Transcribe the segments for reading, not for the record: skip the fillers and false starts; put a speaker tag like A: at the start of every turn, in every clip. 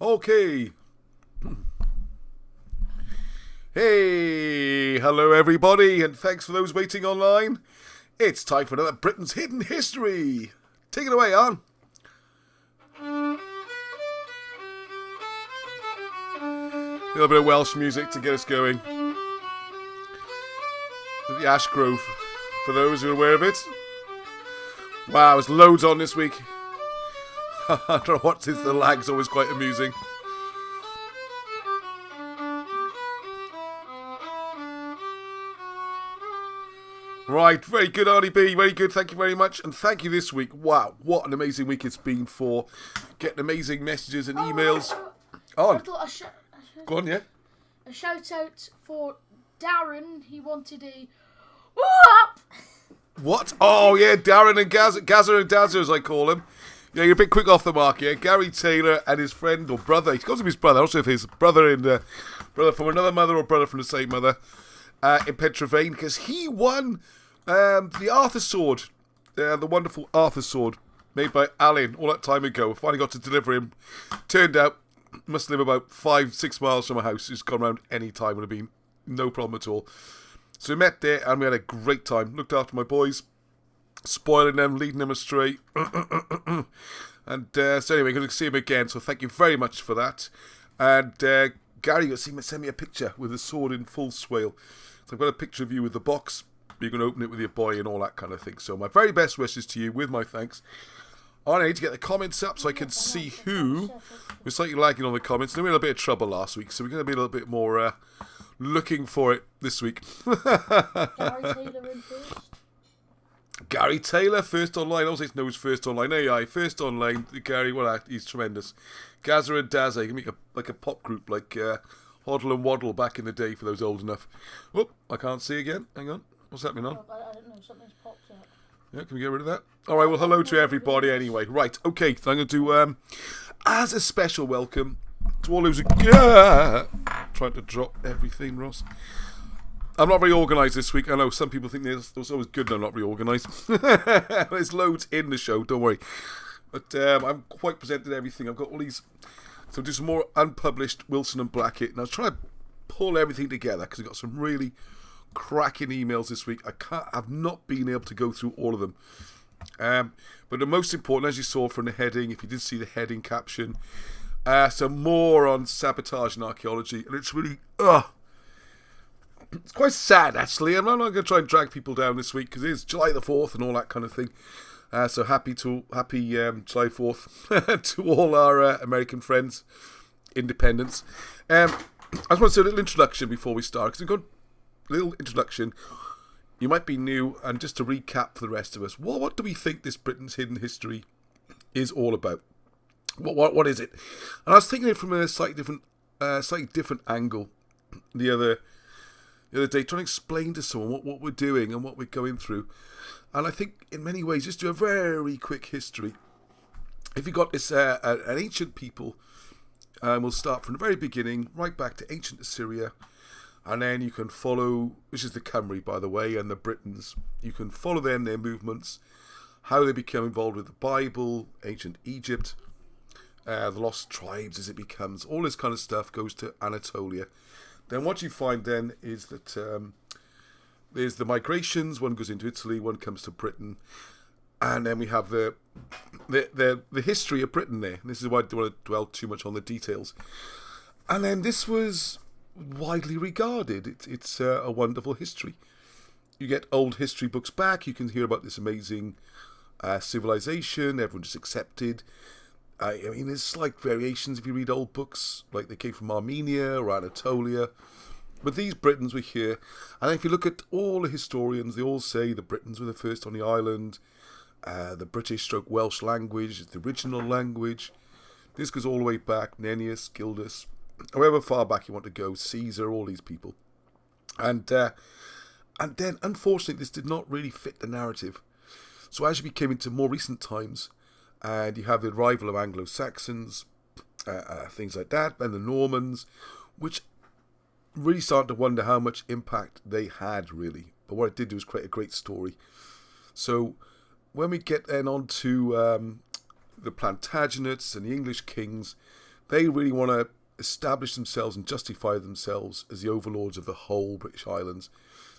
A: Okay. Hey, hello everybody, and thanks for those waiting online. It's time for another Britain's Hidden History. Take it away, Anne. A little bit of Welsh music to get us going. The Ash Grove, for those who are aware of it. Wow, there's loads on this week. I don't know what is, the lag's always quite amusing. Right, very good, Arnie B, very good, thank you very much, and thank you this week. Wow, what an amazing week it's been for getting amazing messages and emails. Go on, yeah.
B: A shout out for Darren, he wanted a whoop!
A: What? Oh yeah, Darren and Gazza and Dazza as I call him. Yeah, you're a bit quick off the mark here. Gary Taylor and his friend or brother, he calls him his brother, I'm not sure if his brother from another mother or brother from the same mother, in Pentrevane, because he won the Arthur sword, the wonderful Arthur sword made by Alan all that time ago. Finally got to deliver him. Turned out, must live about 5-6 miles from my house. He's gone around any time, would have been no problem at all. So we met there and we had a great time. Looked after my boys, spoiling them, leading them astray. And so anyway, going to see him again. So thank you very much for that. And Gary, send me a picture with the sword in full swale. So I've got a picture of you with the box. You're going to open it with your boy and all that kind of thing. So my very best wishes to you with my thanks. I need to get the comments up so I can see who. We're slightly lagging on the comments. We had a bit of trouble last week, so we're going to be a little bit more looking for it this week.
B: Gary Taylor in first.
A: Gary Taylor, first online. I always know he's first online. AI, first online. Gary, he's tremendous. Gazza and Dazza, you can make a pop group like Hoddle and Waddle back in the day for those old enough. Oh, I can't see again. Hang on. What's happening on?
B: I don't know, something's popped up.
A: Yeah, can we get rid of that? Alright, well, hello to everybody anyway. Right, okay, so I'm going to do, as a special welcome to all those who... trying to drop everything, Ross. I'm not very organised this week. I know some people think it's always good when I'm not very organised. There's loads in the show, don't worry. But I'm quite presented everything. I've got all these... So do some more unpublished Wilson and Blackett. And I was trying to pull everything together because I've got some really cracking emails this week. I've not been able to go through all of them. But the most important, as you saw from the heading, if you did see the heading caption, some more on sabotage and archaeology. And it's really... It's quite sad, actually. I'm not going to try and drag people down this week because it's July the 4th and all that kind of thing. So happy July 4th to all our American friends, independents. I just want to say a little introduction before we start, because we've got a little introduction. You might be new, and just to recap for the rest of us, what do we think this Britain's Hidden History is all about? What is it? And I was thinking it from a slightly different angle the other day, trying to explain to someone what we're doing and what we're going through. And I think in many ways, just do a very quick history. If you've got this an ancient people, we'll start from the very beginning, right back to ancient Assyria, and then you can follow, which is the Cymry, by the way, and the Britons. You can follow their movements, how they become involved with the Bible, ancient Egypt, the lost tribes as it becomes, all this kind of stuff goes to Anatolia. Then what you find then is that there's the migrations. One goes into Italy, one comes to Britain, and then we have the history of Britain there. And this is why I don't want to dwell too much on the details. And then this was widely regarded. It's a wonderful history. You get old history books back. You can hear about this amazing civilization. Everyone just accepted. I mean, there's slight variations if you read old books, like they came from Armenia or Anatolia. But these Britons were here. And if you look at all the historians, they all say the Britons were the first on the island. The British/Welsh language is the original language. This goes all the way back. Nennius, Gildas, however far back you want to go, Caesar, all these people. And then, unfortunately, this did not really fit the narrative. So as you came into more recent times, and you have the arrival of Anglo-Saxons, things like that, and the Normans, which really started to wonder how much impact they had, really. But what it did do was create a great story. So when we get then on to the Plantagenets and the English kings, They really want to establish themselves and justify themselves as the overlords of the whole British Islands.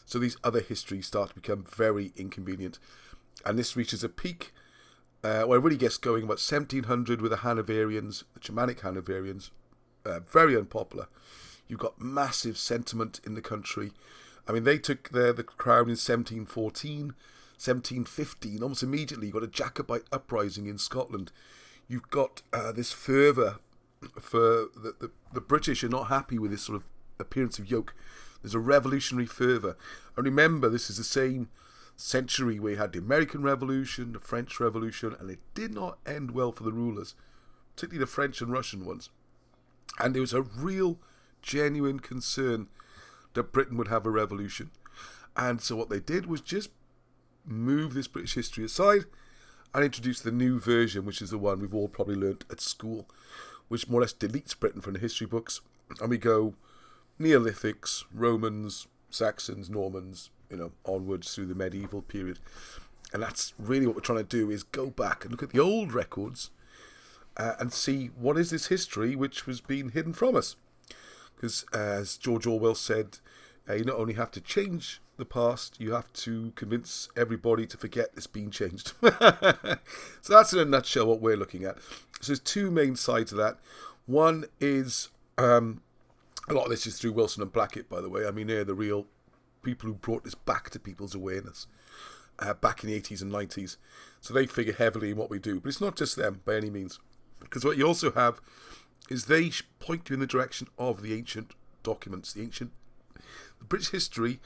A: So these other histories start to become very inconvenient. And this reaches a peak where it really gets going about 1700 with the Hanoverians, the Germanic Hanoverians, very unpopular. You've got massive sentiment in the country. I mean, they took the crown in 1714, 1715. Almost immediately, you've got a Jacobite uprising in Scotland. You've got this fervour for the British are not happy with this sort of appearance of yoke. There's a revolutionary fervour. And remember, this is the same century where you had the American Revolution, the French Revolution, and it did not end well for the rulers, particularly the French and Russian ones. And there was a real, genuine concern that Britain would have a revolution. And so what they did was just move this British history aside and introduce the new version, which is the one we've all probably learnt at school, which more or less deletes Britain from the history books. And we go Neolithics, Romans, Saxons, Normans, onwards through the medieval period. And that's really what we're trying to do, is go back and look at the old records and see what is this history which was being hidden from us. Because as George Orwell said, you not only have to change the past, you have to convince everybody to forget it's been changed. So that's in a nutshell what we're looking at. So there's two main sides of that. One is, a lot of this is through Wilson and Blackett, by the way. I mean, they're the real people who brought this back to people's awareness back in the 80s and 90s. So they figure heavily in what we do. But it's not just them by any means. Because what you also have is they point you in the direction of the ancient documents, the British history,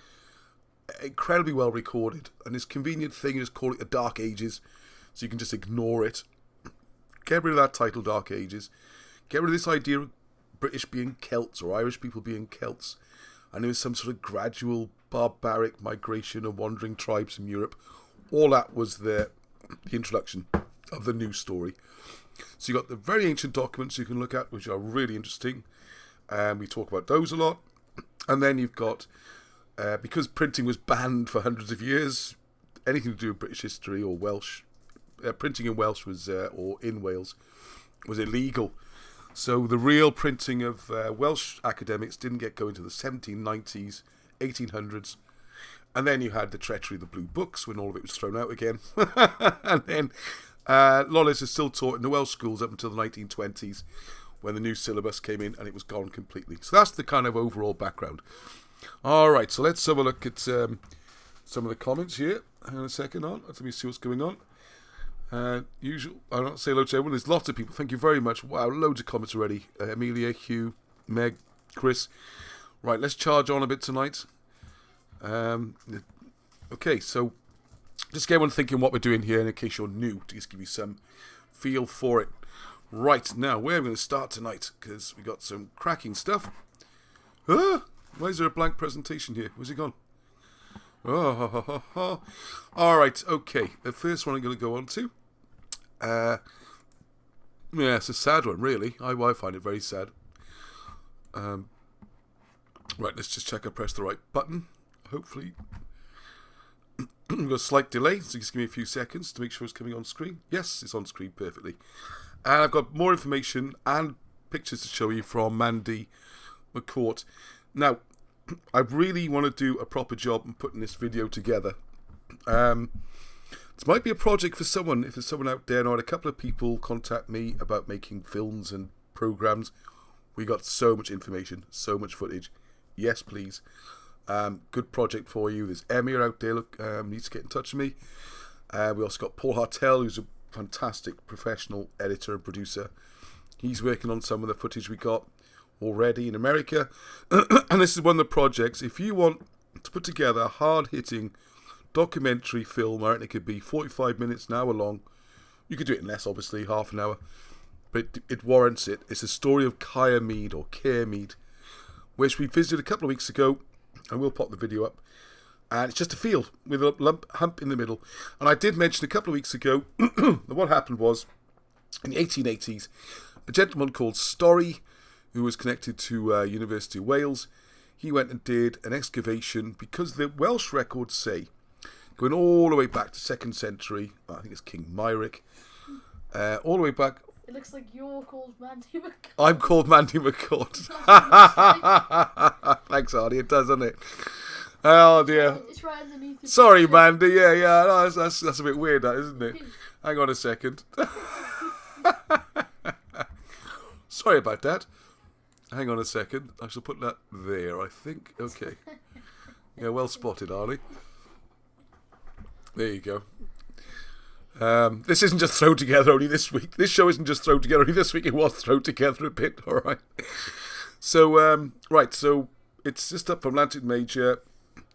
A: incredibly well recorded. And this convenient thing is call it the Dark Ages, so you can just ignore it. Get rid of that title, Dark Ages. Get rid of this idea of British being Celts or Irish people being Celts. And there was some sort of gradual barbaric migration of wandering tribes from Europe. All that was the introduction of the new story. So you've got the very ancient documents you can look at, which are really interesting. And we talk about those a lot. And then you've got, because printing was banned for hundreds of years, anything to do with British history or Welsh, printing in Welsh was, or in Wales, was illegal. So the real printing of Welsh academics didn't get going to the 1790s, 1800s. And then you had the treachery of the Blue Books when all of it was thrown out again. And then a lot of this is still taught in the Welsh schools up until the 1920s when the new syllabus came in and it was gone completely. So that's the kind of overall background. All right, so let's have a look at some of the comments here. Hang on a second. Let me see what's going on. Usual. I'll not say hello to everyone. There's lots of people. Thank you very much. Wow, loads of comments already. Amelia, Hugh, Meg, Chris. Right, let's charge on a bit tonight. Okay, so just get everyone thinking what we're doing here, and in case you're new, to just give you some feel for it. Right, now, where are we going to start tonight? Because we got some cracking stuff. Why is there a blank presentation here? Where's it gone? Oh. All right, okay. The first one I'm going to go on to. Yeah, it's a sad one, really. I find it very sad. Right, let's just check I press the right button. Hopefully. We've got a slight delay, so just give me a few seconds to make sure it's coming on screen. Yes, it's on screen perfectly. And I've got more information and pictures to show you from Mandy McCourt. Now, I really want to do a proper job in putting this video together. This might be a project for someone, if there's someone out there. Now, I had a couple of people contact me about making films and programs. We got so much information, so much footage. Yes, please. Good project for you. There's Emir out there, needs to get in touch with me. We also got Paul Hartel, who's a fantastic professional editor and producer. He's working on some of the footage we got already in America. And this is one of the projects, if you want to put together a hard-hitting documentary film, I reckon it could be 45 minutes, an hour long. You could do it in less, obviously, half an hour. But it warrants it. It's the story of Caer Mead, or Caer Mead, which we visited a couple of weeks ago, and we'll pop the video up. And it's just a field with a hump in the middle. And I did mention a couple of weeks ago that what happened was, in the 1880s, a gentleman called Story, who was connected to University of Wales, he went and did an excavation, because the Welsh records say, going all the way back to 2nd century, I think it's King Myric, all the way back,
B: It looks like you're called Mandy McCord.
A: I'm called Mandy McCord. Thanks, Arnie. It does, doesn't it? Oh dear.
B: It's right underneath your
A: Sorry,
B: picture.
A: Mandy. Yeah. No, that's a bit weird, that, isn't it? Hang on a second. Sorry about that. Hang on a second. I shall put that there, I think. Okay. Yeah, well spotted, Arnie. There you go. This isn't just thrown together only this week. This show isn't just thrown together only this week. It was thrown together a bit, all right. So, so it's just up from Atlantic Major.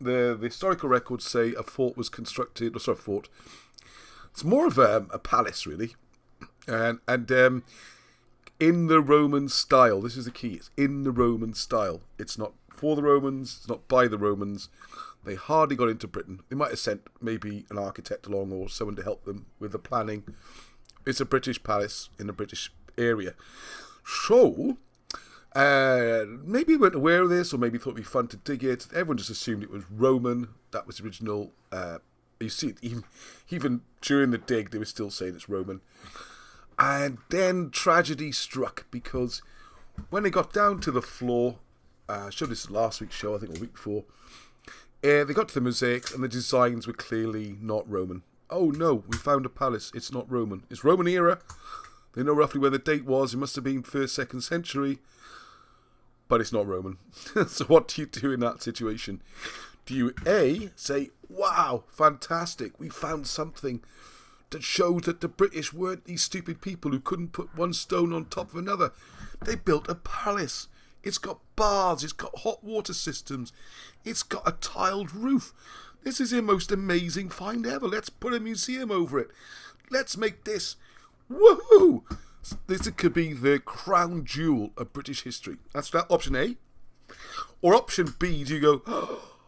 A: The historical records say a fort was constructed. Fort. It's more of a palace, really, and in the Roman style. This is the key. It's in the Roman style. It's not for the Romans. It's not by the Romans. They hardly got into Britain. They might have sent maybe an architect along or someone to help them with the planning. It's a British palace in a British area. So, maybe they weren't aware of this, or maybe thought it'd be fun to dig it. Everyone just assumed it was Roman. That was the original. You see, even during the dig, they were still saying it's Roman. And then tragedy struck, because when they got down to the floor, I showed this last week's show, I think, or the week before, they got to the mosaics, and the designs were clearly not Roman. Oh no, we found a palace. It's not Roman. It's Roman era. They know roughly where the date was. It must have been 1st, 2nd century. But it's not Roman. So what do you do in that situation? Do you A, say, wow, fantastic, we found something that showed that the British weren't these stupid people who couldn't put one stone on top of another. They built a palace. It's got baths, it's got hot water systems, it's got a tiled roof. This is the most amazing find ever. Let's put a museum over it. Let's make this, woohoo! This could be the crown jewel of British history. That's that option A. Or option B, do you go, oh,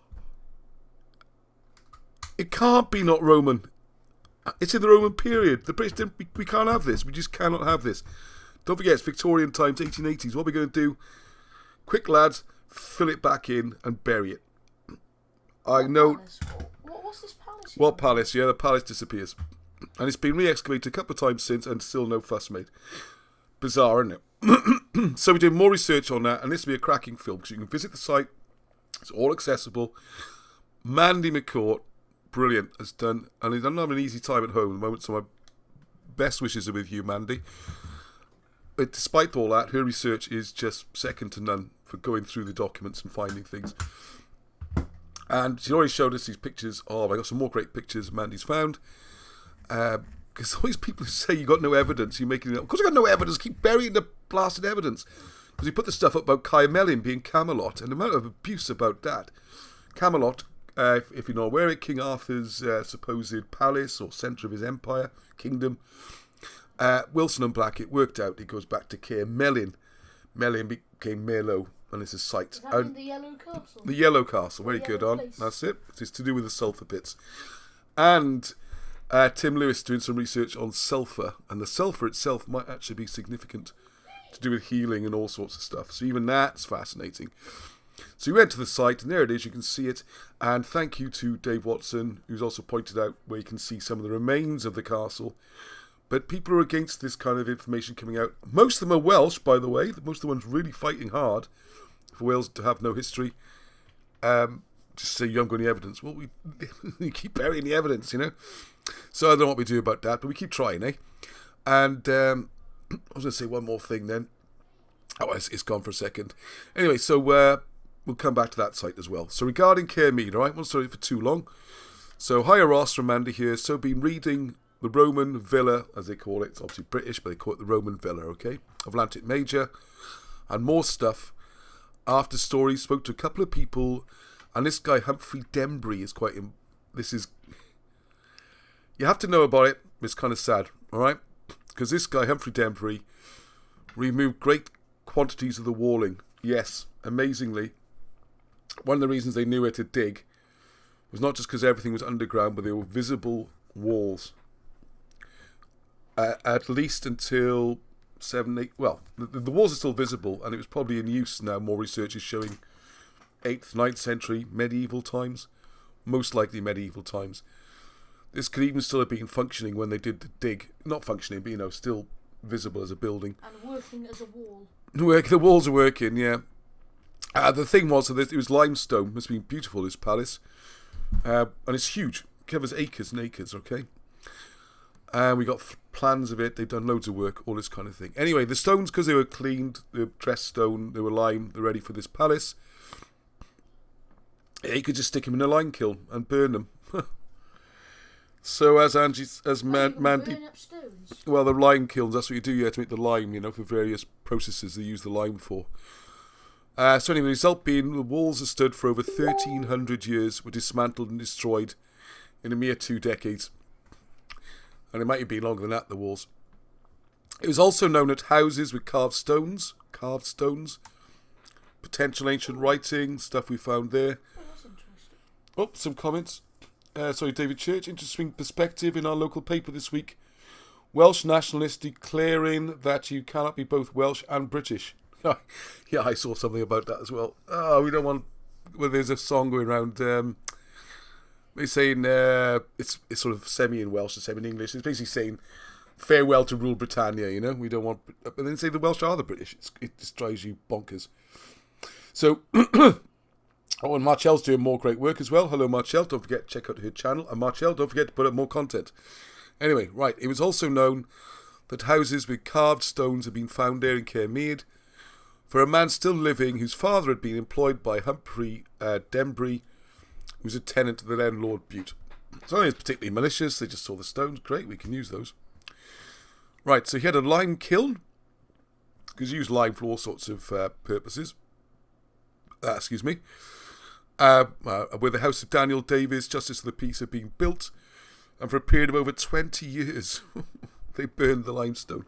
A: it can't be not Roman. It's in the Roman period. The British didn't, we can't have this. We just cannot have this. Don't forget, it's Victorian times, 1880s. What are we going to do? Quick, lads, fill it back in and bury it. I know.
B: What's this palace?
A: What palace? Yeah, the palace disappears. And it's been re-excavated a couple of times since, and still no fuss made. Bizarre, isn't it? So we did more research on that, and this will be a cracking film, because you can visit the site. It's all accessible. Mandy McCourt, brilliant, has done, and he's not having an easy time at home at the moment, so my best wishes are with you, Mandy. But despite all that, her research is just second to none for going through the documents and finding things. And she already showed us these pictures of, I got some more great pictures Mandy's found. Because all these people who say you got no evidence, you're making it up. Of course I got no evidence, keep burying the blasted evidence. Because he put the stuff up about Caer Mead being Camelot, and the amount of abuse about that. Camelot, if you're not aware of it, King Arthur's supposed palace, or centre of his empire, kingdom. Wilson and Black, it worked out, it goes back to Caer Mead. Mead became Merlot, and it's a site.
B: Is that in the Yellow Castle?
A: The Yellow Castle, very good on. That's it. It's to do with the sulphur pits. And Tim Lewis doing some research on sulphur, and the sulphur itself might actually be significant to do with healing and all sorts of stuff. So even that's fascinating. So we went to the site, and there it is, you can see it. And thank you to Dave Watson, who's also pointed out where you can see some of the remains of the castle. But people are against this kind of information coming out. Most of them are Welsh, by the way. Most of the ones really fighting hard for Wales to have no history. Just say you haven't got any evidence. Well, we keep burying the evidence, you know. So I don't know what we do about that, but we keep trying, eh? And I was going to say one more thing then. Oh, it's gone for a second. Anyway, so we'll come back to that site as well. So regarding Caer Mead, all right, won't stay for too long. So hiya Ross from Mandy here. So been reading the Roman Villa, as they call it. It's obviously British, but they call it the Roman Villa, okay? Atlantic Major. And more stuff. After stories, spoke to a couple of people. And this guy, Humphrey Dembry, is quite... This is... You have to know about it. It's kind of sad, all right? Because this guy, Humphrey Dembry, removed great quantities of the walling. Yes, amazingly. One of the reasons they knew where to dig was not just because everything was underground, but they were visible walls. At least until 7, 8... Well, the walls are still visible, and it was probably in use now. More research is showing 8th, 9th century medieval times. Most likely medieval times. This could even still have been functioning when they did the dig. Not functioning, but, you know, still visible as a building.
B: And working as a wall.
A: The walls are working, yeah. The thing was that it was limestone. Must have been beautiful, this palace. And it's huge. It covers acres and acres, okay? And we got plans of it. They've done loads of work, all this kind of thing. Anyway, the stones, because they were cleaned, they were dressed stone, they were lime, they're ready for this palace. You could just stick them in a lime kiln and burn them. So as Mandy,
B: burn up stones?
A: well, the lime kilns, that's what you do. You have to make the lime, for various processes they use the lime for. So anyway, the result being the walls have stood for over 1,300 years, were dismantled and destroyed in a mere 2 decades. And it might have been longer than that, the walls. It was also known that houses with carved stones, potential ancient writing, stuff we found there.
B: Oh, that's interesting.
A: Oh, some comments. David Church, interesting perspective in our local paper this week. Welsh nationalists declaring that you cannot be both Welsh and British. Yeah, I saw something about that as well. Oh, we don't want... Well, there's a song going around... they're saying... it's sort of semi in Welsh and semi in English. It's basically saying, farewell to rule Britannia, We don't want... But then say the Welsh are the British. It just drives you bonkers. So... Oh, and Marchelle's doing more great work as well. Hello, Marchelle. Don't forget to check out her channel. And Marchelle, don't forget to put up more content. Anyway, right. It was also known that houses with carved stones had been found there in Caer Mead for a man still living whose father had been employed by Humphrey Dembry, who was a tenant of the then Lord Bute. So it's particularly malicious. They just saw the stones. Great, we can use those. Right, so he had a lime kiln, because he used lime for all sorts of purposes. Excuse me. Where the house of Daniel Davies, Justice of the Peace, had been built, and for a period of over 20 years they burned the limestone.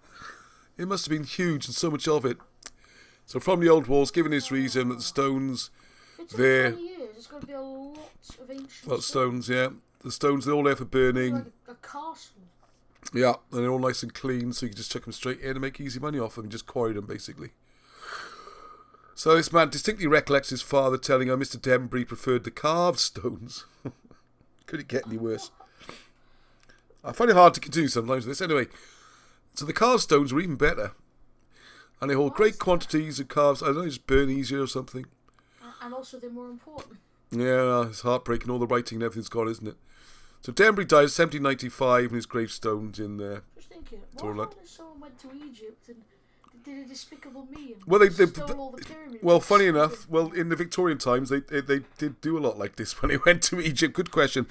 A: It must have been huge, and so much of it. So from the old walls, given his reason that the stones there...
B: 20 years, it's got to be a lot of ancient
A: Lot of stones, yeah. The stones, they're all there for burning.
B: Like a castle.
A: Yeah, and they're all nice and clean, so you can just chuck them straight in and make easy money off them, and just quarry them, basically. So this man distinctly recollects his father telling her Mr. Dembry preferred the carved stones. Could it get any worse? I find it hard to do sometimes with this. Anyway, so the carved stones were even better. And they hold great quantities of carved... I don't know, just burn easier or something.
B: And also they're more important.
A: Yeah, it's heartbreaking. All the writing and everything's gone, isn't it? So Dembry died in 1795 and his gravestone's in there.
B: Just thinking, what happened if someone went to Egypt and did a despicable me and stole all the pyramids?
A: Well, funny enough, in the Victorian times, they did do a lot like this when they went to Egypt. Good question.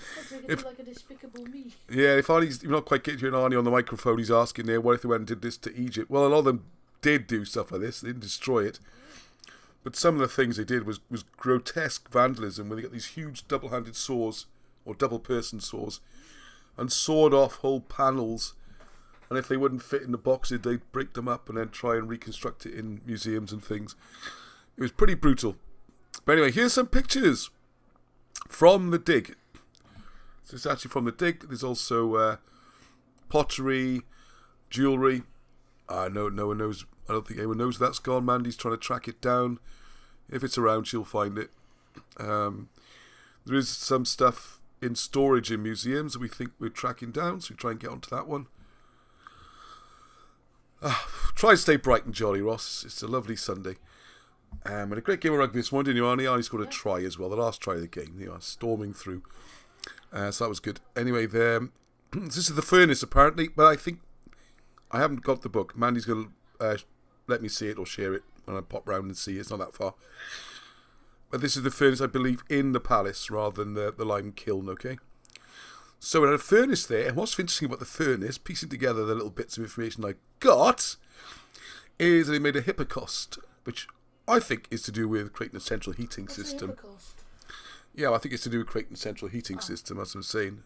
B: Like a despicable me.
A: Yeah, if Arnie's you're not quite getting your Arnie on the microphone, he's asking there, what if they went and did this to Egypt? Well, a lot of them did do stuff like this. They didn't destroy it. But some of the things they did was grotesque vandalism, where they got these huge double-handed saws, or double-person saws, and sawed off whole panels. And if they wouldn't fit in the boxes, they'd break them up and then try and reconstruct it in museums and things. It was pretty brutal. But anyway, here's some pictures from the dig. So it's actually from the dig. There's also pottery, jewellery. No one knows. I don't think anyone knows that's gone. Mandy's trying to track it down. If it's around, she'll find it. There is some stuff in storage in museums that we think we're tracking down, so we try and get onto that one. Try and stay bright and jolly, Ross. It's a lovely Sunday. And a great game of rugby this morning, didn't you, Arnie? Arnie's got a try as well, the last try of the game. Storming through. So that was good. Anyway, this is the furnace, apparently, but I think I haven't got the book. Mandy's going to let me see it or share it when I pop round and see it. It's not that far. But this is the furnace, I believe, in the palace rather than the lime kiln, okay? So we had a furnace there, and what's interesting about the furnace, piecing together the little bits of information I got, is that they made a hippocaust, which I think is to do with creating a central heating system. Yeah, I think it's to do with creating a central heating system, as I'm saying.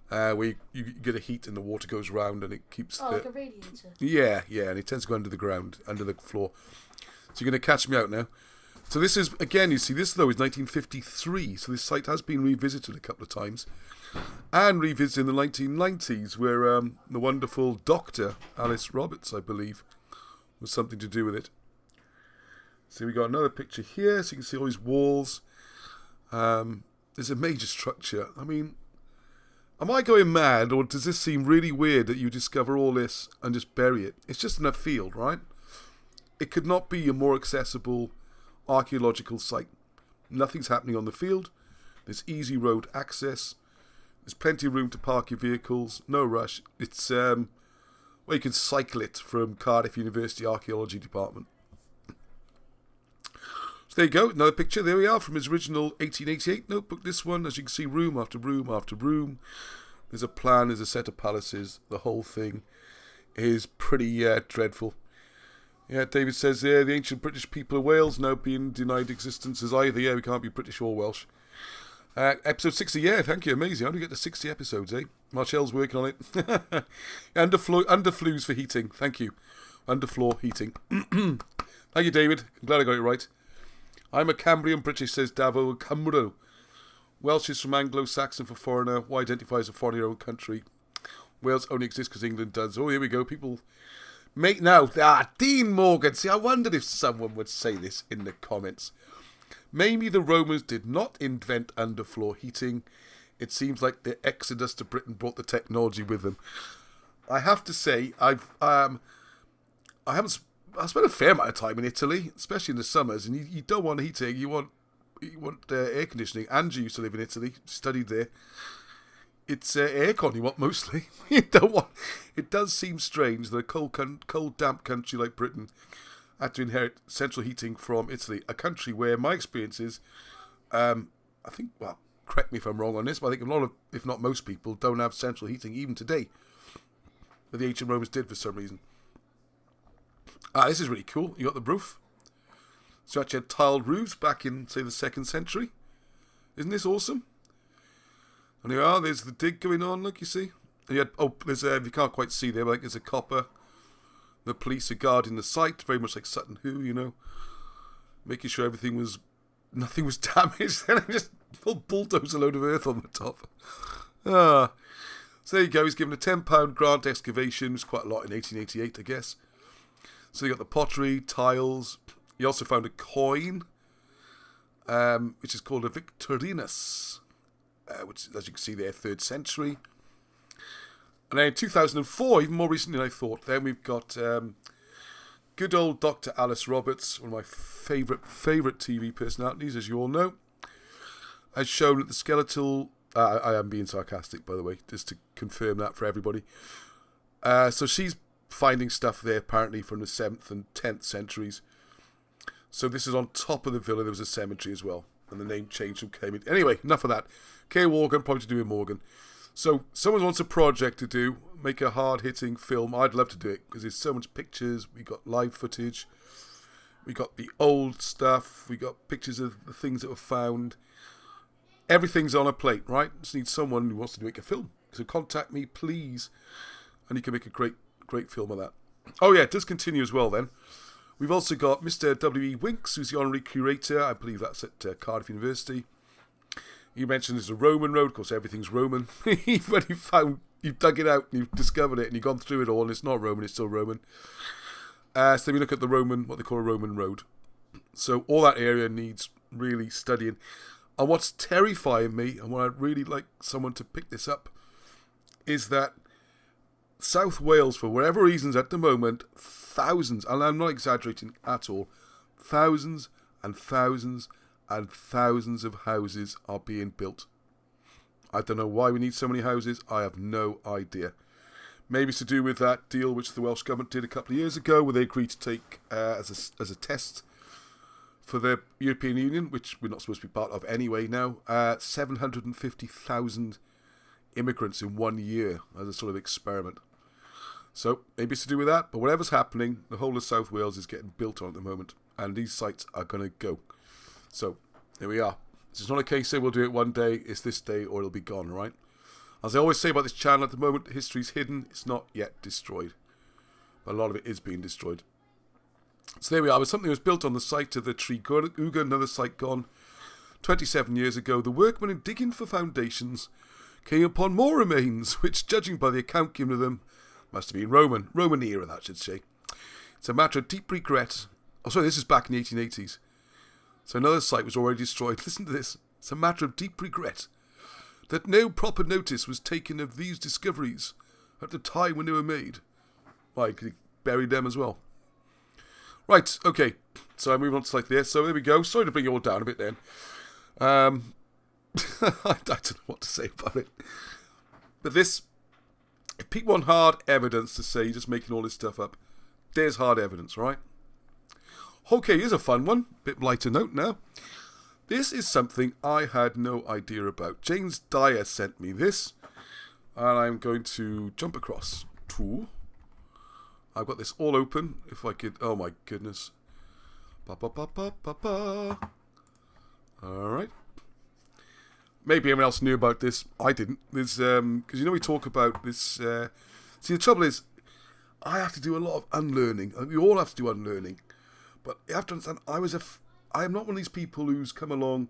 A: Where you get a heat and the water goes round and it keeps
B: like a radiator.
A: Yeah, and it tends to go under the ground, under the floor. So you're going to catch me out now. So this is, again, you see, this though is 1953, so this site has been revisited a couple of times. And revisited in the 1990s, where the wonderful Dr. Alice Roberts, I believe, was something to do with it. So we got another picture here, so you can see all these walls. There's a major structure. I mean, Am I going mad, or does this seem really weird that you discover all this and just bury it? It's just in a field, right? It could not be a more accessible archaeological site. Nothing's happening on the field. There's easy road access. There's plenty of room to park your vehicles. No rush. It's, well, you can cycle it from Cardiff University Archaeology Department. So there you go, another picture. There we are from his original 1888 notebook. This one, as you can see, room after room after room. There's a plan, there's a set of palaces. The whole thing is pretty dreadful. Yeah, David says there, the ancient British people of Wales now being denied existence as either. Yeah, we can't be British or Welsh. Episode 60, yeah, thank you, amazing. How do we get to 60 episodes, eh? Marcel's working on it. Underfloors for heating, thank you. Underfloor heating. Thank you, David. I'm glad I got it right. I'm a Cambrian British, says Davo Cymru. Welsh is from Anglo-Saxon for foreigner. Why identify as a foreigner in your own country? Wales only exists because England does. Oh, here we go. People make now. Dean Morgan. See, I wondered if someone would say this in the comments. Maybe the Romans did not invent underfloor heating. It seems like the exodus to Britain brought the technology with them. I have to say, I spent a fair amount of time in Italy, especially in the summers, and you don't want heating, you want air conditioning. Angie used to live in Italy, studied there. It's aircon you want mostly. You don't want. It does seem strange that a cold, damp country like Britain had to inherit central heating from Italy, a country where my experience is, I think, well, correct me if I'm wrong on this, but I think a lot of, if not most people, don't have central heating even today. But the ancient Romans did for some reason. This is really cool. You got the roof. So actually had tiled roofs back in, say, the 2nd century. Isn't this awesome? And there are. There's the dig going on, look, you see. And you had, there's you can't quite see there, but like there's a copper. The police are guarding the site, very much like Sutton Hoo, you know. Making sure nothing was damaged. And just bulldoze a load of earth on the top. So there you go. He's given a £10 grant excavation. It was quite a lot in 1888, I guess. So you got the pottery, tiles. You also found a coin, which is called a Victorinus, which, as you can see there, 3rd century. And then in 2004, even more recently than I thought, then we've got good old Dr. Alice Roberts, one of my favourite TV personalities, as you all know, has shown that the skeletal... I am being sarcastic, by the way, just to confirm that for everybody. So she's finding stuff there apparently from the 7th and 10th centuries. So this is on top of the villa. There was a cemetery as well, and the name changed from Caer Mead. Anyway, enough of that. Caer Morgan, probably to do with Morgan. So someone wants a project to do, make a hard-hitting film. I'd love to do it because there's so much pictures. We got live footage. We got the old stuff. We got pictures of the things that were found. Everything's on a plate, right? Just need someone who wants to make a film. So contact me, please, and you can make a great film of that. Oh yeah, it does continue as well then. We've also got Mr. W.E. Winks, who's the honorary curator. I believe that's at Cardiff University. You mentioned there's a Roman road. Of course, everything's Roman. When you've dug it out and you've discovered it and you've gone through it all and it's not Roman, it's still Roman. So we look at the Roman, what they call a Roman road. So all that area needs really studying. And what's terrifying me, and what I'd really like someone to pick this up, is that South Wales, for whatever reasons at the moment, thousands, and I'm not exaggerating at all, thousands and thousands and thousands of houses are being built. I don't know why we need so many houses. I have no idea. Maybe it's to do with that deal which the Welsh government did a couple of years ago, where they agreed to take as a test for the European Union, which we're not supposed to be part of anyway now, 750,000 immigrants in 1 year as a sort of experiment. So maybe it's to do with that, but whatever's happening, the whole of South Wales is getting built on at the moment, and these sites are going to go. So there we are. It's not a case that we'll do it one day, it's this day, or it'll be gone, right? As I always say about this channel at the moment, history's hidden, it's not yet destroyed. But a lot of it is being destroyed. So there we are. Something was built on the site of the Tree Uga, another site gone 27 years ago. The workmen in digging for foundations came upon more remains, which, judging by the account given of them, must have been Roman era, that should say. It's a matter of deep regret. Oh, sorry, this is back in the 1880s. So another site was already destroyed. Listen to this. It's a matter of deep regret that no proper notice was taken of these discoveries at the time when they were made. Why, could he bury them as well? Right, okay. So I move on to slide there. So there we go. Sorry to bring you all down a bit then. I don't know what to say about it. But this, if people want hard evidence to say you're just making all this stuff up, there's hard evidence, right? Okay, here's a fun one. Bit lighter note now. This is something I had no idea about. James Dyer sent me this. And I'm going to jump across to... I've got this all open. If I could... Oh my goodness. Alright. Maybe everyone else knew about this. I didn't. There's because we talk about this. See, the trouble is, I have to do a lot of unlearning. We all have to do unlearning. But you have to understand, I am not one of these people who's come along,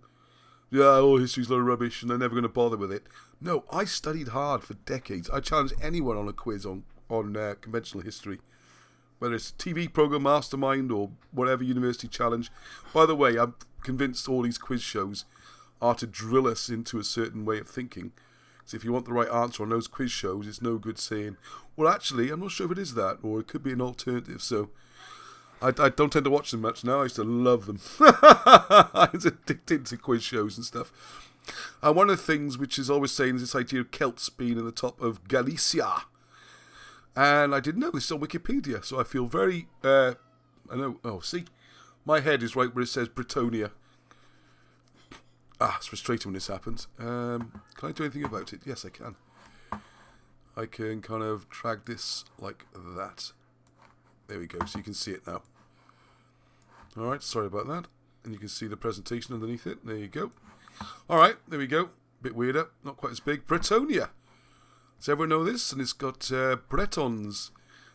A: yeah, oh, history's a lot of rubbish and they're never going to bother with it. No, I studied hard for decades. I challenge anyone on a quiz on conventional history. Whether it's a TV program, Mastermind, or whatever university challenge. By the way, I'm convinced all these quiz shows are to drill us into a certain way of thinking. So if you want the right answer on those quiz shows, it's no good saying, well, actually, I'm not sure if it is that, or it could be an alternative. So I don't tend to watch them much now. I used to love them. I was addicted to quiz shows and stuff. And one of the things which is always saying is this idea of Celts being in the top of Galicia. And I didn't know this on Wikipedia, so I feel very, I know, oh, see, my head is right where it says Britonia. It's frustrating when this happens. Can I do anything about it? Yes, I can. I can kind of drag this like that. There we go, so you can see it now. Alright, sorry about that. And you can see the presentation underneath it. There you go. Alright, there we go. Bit weirder, not quite as big. Britonia. Does everyone know this? And it's got Bretons.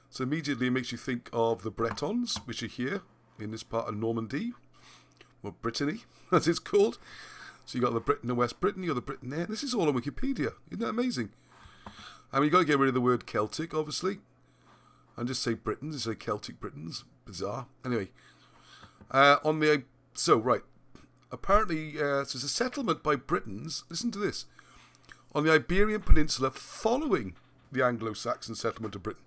A: So immediately it makes you think of the Bretons, which are here in this part of Normandy, or Brittany, as it's called. So you got the Britain and West Britain, you got the Britain there. This is all on Wikipedia. Isn't that amazing? I mean, you got to get rid of the word Celtic, obviously, and just say Britons. Just say Celtic Britons. Bizarre. Anyway, right. Apparently, so there's a settlement by Britons. Listen to this. On the Iberian Peninsula following the Anglo-Saxon settlement of Britain.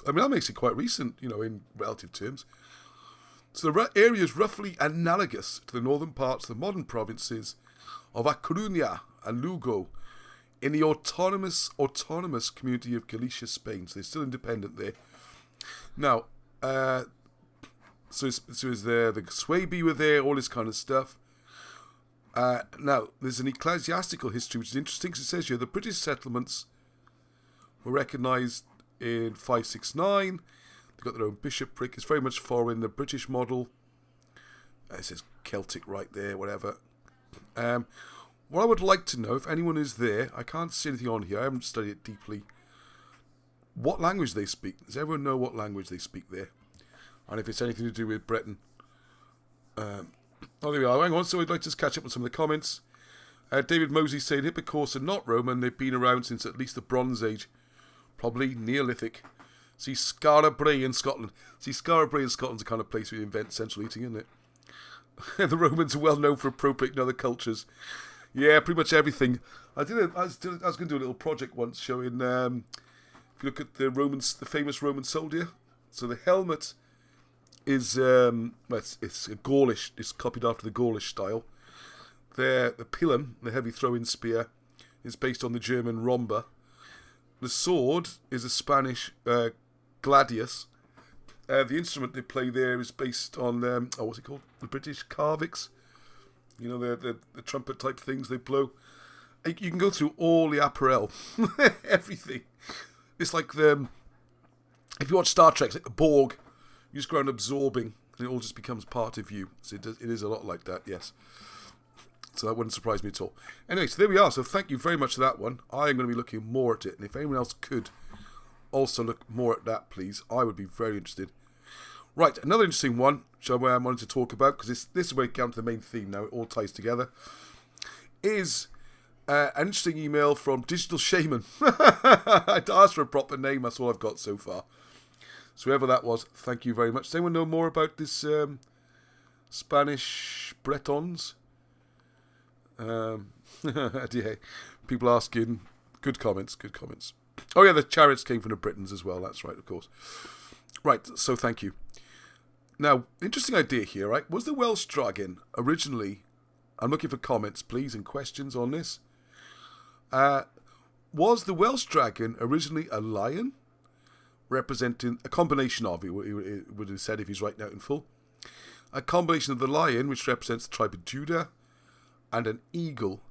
A: I mean, that makes it quite recent, in relative terms. So the area is roughly analogous to the northern parts of the modern provinces of A Coruña and Lugo in the autonomous community of Galicia, Spain. So they're still independent there. Now, so is there, the Swabi were there, all this kind of stuff. Now, there's an ecclesiastical history which is interesting because it says here the British settlements were recognised in 569. They've got their own bishopric. It's very much following the British model. It says Celtic right there, whatever. What I would like to know, if anyone is there, I can't see anything on here, I haven't studied it deeply, what language they speak. Does everyone know what language they speak there? And if it's anything to do with Britain. There we are. Hang on, so I'd like to just catch up on some of the comments. David Mosey saying Hippocrates are not Roman, they've been around since at least the Bronze Age. Probably Neolithic. See, Skara Brae in Scotland. See, Skara Brae in Scotland's the kind of place where you invent central heating, isn't it? The Romans are well known for appropriating other cultures. Yeah, pretty much everything. I was going to do a little project once showing, if you look at the famous Roman soldier. So the helmet is, it's a Gaulish, it's copied after the Gaulish style. The pilum, the heavy throwing spear, is based on the German rhomba. The sword is a Spanish gladius. The instrument they play there is based on, what's it called? The British carvix. The trumpet type things they blow. You can go through all the apparel. Everything. It's like if you watch Star Trek, it's like the Borg. You just go around absorbing, and it all just becomes part of you. So it is a lot like that, yes. So that wouldn't surprise me at all. Anyway, so there we are. So thank you very much for that one. I am going to be looking more at it. And if anyone else could also look more at that, please, I would be very interested. Right, another interesting one, which I wanted to talk about, because this is where we come to the main theme now, it all ties together, is an interesting email from Digital Shaman. I'd asked for a proper name, that's all I've got so far. So whoever that was, thank you very much. Does anyone know more about this Spanish Bretons? Yeah, people asking. Good comments, good comments. Oh yeah, the chariots came from the Britons as well. That's right, of course. Right, so thank you. Now, interesting idea here, right? Was the Welsh dragon originally... I'm looking for comments, please, and questions on this. Was the Welsh dragon originally a lion? Representing a combination of, it would have said if he's writing out in full. A combination of the lion, which represents the tribe of Judah, and an eagle,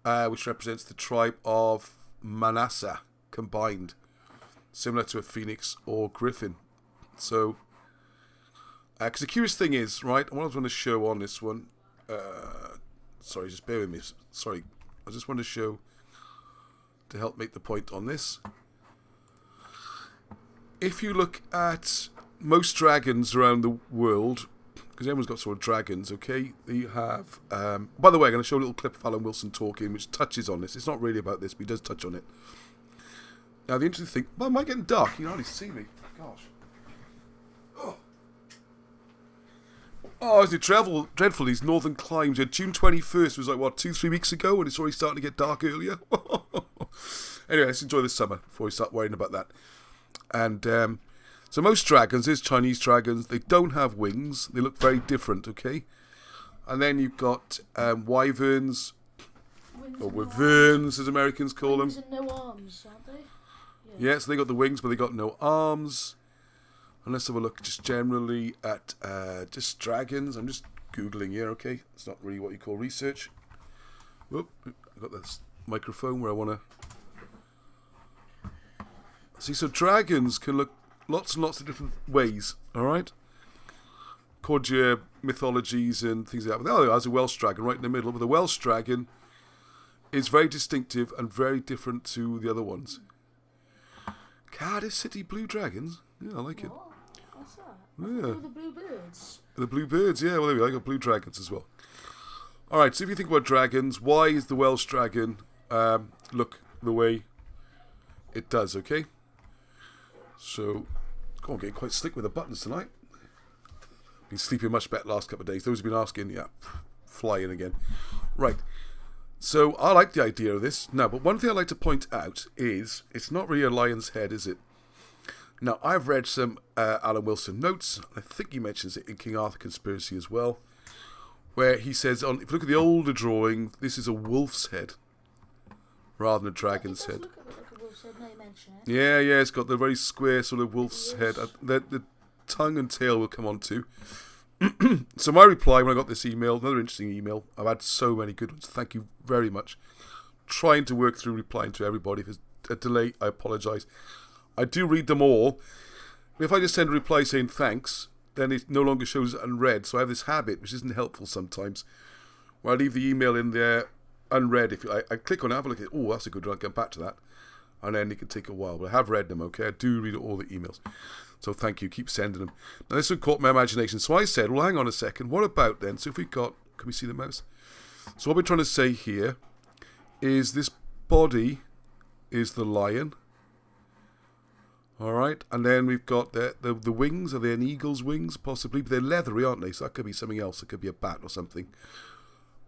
A: which represents the tribe of Manasseh combined, similar to a phoenix or griffin. So, because the curious thing is, right, what I was going to show on this one, sorry, just bear with me, sorry, I just want to show, to help make the point on this. If you look at most dragons around the world, because everyone's got sort of dragons, okay, you have, by the way, I'm going to show a little clip of Alan Wilson talking, which touches on this. It's not really about this, but he does touch on it. Now, the interesting thing, well, am I getting dark? You can hardly see me. Gosh. Oh, isn't it dreadful, these northern climes. June 21st was like, what, 2-3 weeks ago, and it's already starting to get dark earlier? Anyway, let's enjoy the summer before we start worrying about that. And so most dragons, there's Chinese dragons, they don't have wings. They look very different, okay? And then you've got wyverns, or wyverns as Americans call them.
B: Wings and no arms, aren't they?
A: Yeah, so they got the wings, but they got no arms. And let's have a look just generally at just dragons. I'm just Googling here, okay? It's not really what you call research. Whoop, I've got this microphone where I want to... See, so dragons can look lots and lots of different ways, alright? According to your mythologies and things like that. But there's a Welsh dragon right in the middle. But the Welsh dragon is very distinctive and very different to the other ones. Cardiff City Blue Dragons? Yeah, I like it.
B: What? What's that?
A: Yeah.
B: Oh, the blue birds.
A: The blue birds, yeah, well there we go, I got blue dragons as well. Alright, so if you think about dragons, why is the Welsh dragon look the way it does, okay? So, I'm getting quite slick with the buttons tonight. Been sleeping much better last couple of days. Those who've been asking, yeah, flying again. Right, so I like the idea of this. Now, but one thing I'd like to point out is, it's not really a lion's head, is it? Now, I've read some Alan Wilson notes. I think he mentions it in King Arthur Conspiracy as well, where he says, if you look at the older drawing, this is a wolf's head rather than a dragon's head.
B: Look a bit like a wolf's head, now you mention it.
A: Yeah, it's got the very square sort of wolf's head. The tongue and tail we'll come on to. So my reply when I got this email, another interesting email, I've had so many good ones, thank you very much. Trying to work through replying to everybody. If there's a delay, I apologise. I do read them all. If I just send a reply saying thanks, then it no longer shows unread. So I have this habit, which isn't helpful sometimes, where I leave the email in there unread. If I click on it, have a look at it, oh, that's a good one, I'll get back to that. And then it can take a while, but I have read them, okay? I do read all the emails. So thank you, keep sending them. Now this one caught my imagination. So I said, well, hang on a second, what about then? So if we've got, can we see the mouse? So what we're trying to say here is this body is the lion. Alright, and then we've got the wings. Are they an eagle's wings? Possibly, but they're leathery, aren't they? So that could be something else. It could be a bat or something.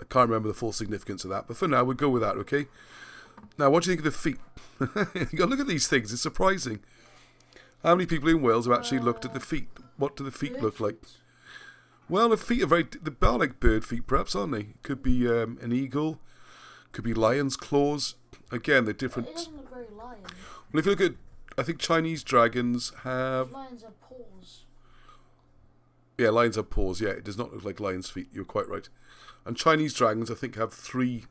A: I can't remember the full significance of that, but for now, we'll go with that, okay? Now, what do you think of the feet? You got to look at these things. It's surprising. How many people in Wales have actually looked at the feet? What do the feet look like? Well, the feet are they are like bird feet, perhaps, aren't they? Could be an eagle. Could be lion's claws. Again, they're different.
B: It doesn't look very lion.
A: Well, if you look at, I think Chinese dragons have...
B: Lions have paws.
A: Yeah, lions have paws. Yeah, it does not look like lion's feet. You're quite right. And Chinese dragons, I think, have 3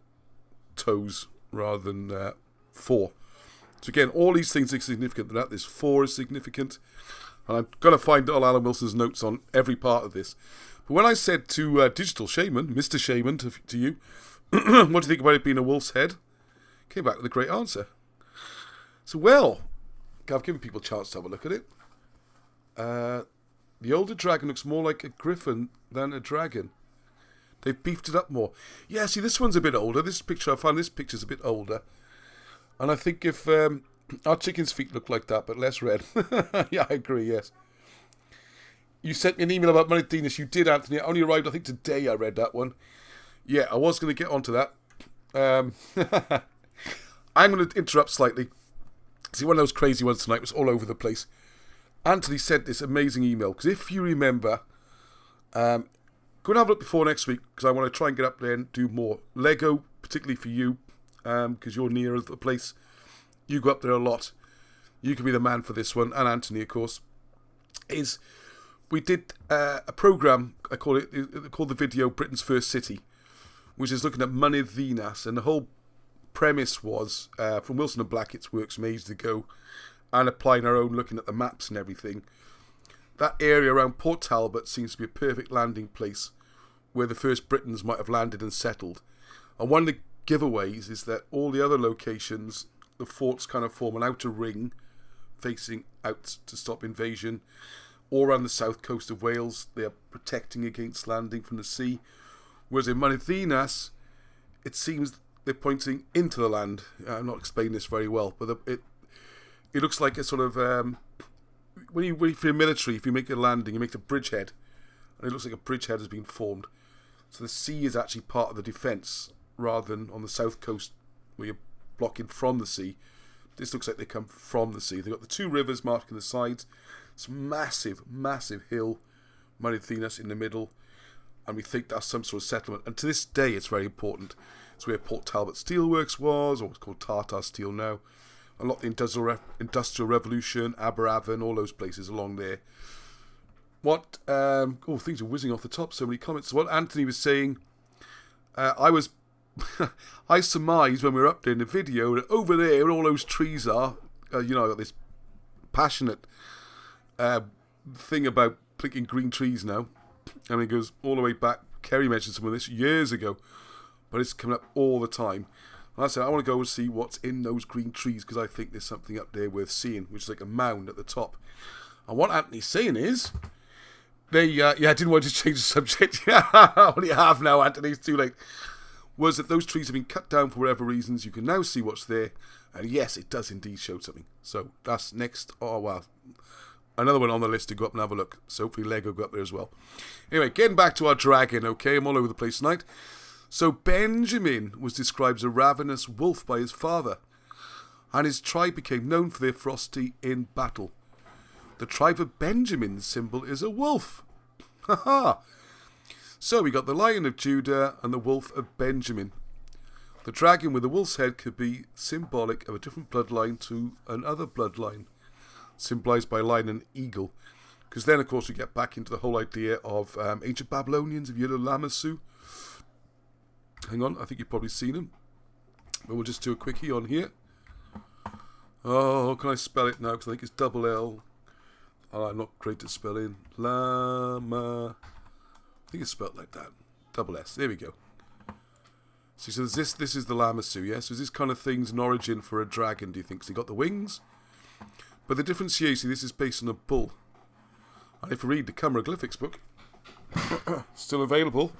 A: toes rather than 4. So again, all these things are significant. That this 4 is significant. And I'm going to find all Alan Wilson's notes on every part of this. But when I said to Digital Shaman, Mr. Shaman, to you, what do you think about it being a wolf's head? Came back with a great answer. So, well, I've given people a chance to have a look at it. The older dragon looks more like a griffin than a dragon. They've beefed it up more. Yeah, see, this one's a bit older. This picture, I find this picture's a bit older. And I think if our chicken's feet look like that, but less red. Yeah, I agree, yes. You sent me an email about Melodinas. You did, Anthony. It only arrived, I think, today I read that one. Yeah, I was going to get onto that. I'm going to interrupt slightly. See, one of those crazy ones tonight was all over the place. Anthony sent this amazing email, because if you remember, go and have a look before next week, because I want to try and get up there and do more. Lego, particularly for you, because you're near the place. You go up there a lot. You can be the man for this one, and Anthony, of course. We did a programme, I call it, called the video Britain's First City, which is looking at Mynyddinas, and the whole premise was, from Wilson and Blackett's works from ages ago, and applying our own, looking at the maps and everything, that area around Port Talbot seems to be a perfect landing place where the first Britons might have landed and settled. And one of the giveaways is that all the other locations, the forts kind of form an outer ring facing out to stop invasion. All around the south coast of Wales, they are protecting against landing from the sea. Whereas in Mynyddinas, it seems they're pointing into the land. I'm not explaining this very well, but it looks like a sort of when you're military, if you make a landing, you make a bridgehead, and it looks like a bridgehead has been formed. So the sea is actually part of the defence, rather than on the south coast where you're blocking from the sea. This looks like they come from the sea. They've got the two rivers marking the sides. It's massive, massive hill, Mynyddinas in the middle, and we think that's some sort of settlement. And to this day, it's very important. It's where Port Talbot Steelworks was, or what's called Tartar Steel now. A lot of the Industrial Revolution, Aberavon, all those places along there. What, things are whizzing off the top, so many comments. What Anthony was saying, I surmised when we were up there in the video that over there, where all those trees are, I got this passionate thing about picking green trees now. And it goes all the way back. Kerry mentioned some of this years ago, but it's coming up all the time. And I said, I want to go and see what's in those green trees, because I think there's something up there worth seeing, which is like a mound at the top. And what Anthony's saying is, I didn't want to change the subject. I only have now, Anthony, it's too late. Was that those trees have been cut down for whatever reasons. You can now see what's there. And yes, it does indeed show something. So that's next. Oh, wow. Another one on the list to go up and have a look. So hopefully Lego go up there as well. Anyway, getting back to our dragon, okay? I'm all over the place tonight. So Benjamin was described as a ravenous wolf by his father, and his tribe became known for their ferocity in battle. The tribe of Benjamin's symbol is a wolf. Ha ha! So we got the Lion of Judah and the Wolf of Benjamin. The dragon with the wolf's head could be symbolic of a different bloodline to another bloodline, symbolised by lion and eagle. Because then, of course, we get back into the whole idea of ancient Babylonians, of Yula Lamassu. Hang on, I think you've probably seen them. But we'll just do a quickie on here. Oh, can I spell it now? Because I think it's double L. Oh, I'm not great at spelling. Lama. I think it's spelled like that. Double S. There we go. See, so this is the Lamassu, yes? Yeah? So is this kind of thing's an origin for a dragon, do you think? So he got the wings. But the difference here, see, this is based on a bull. And if you read the Hieroglyphics book, still available,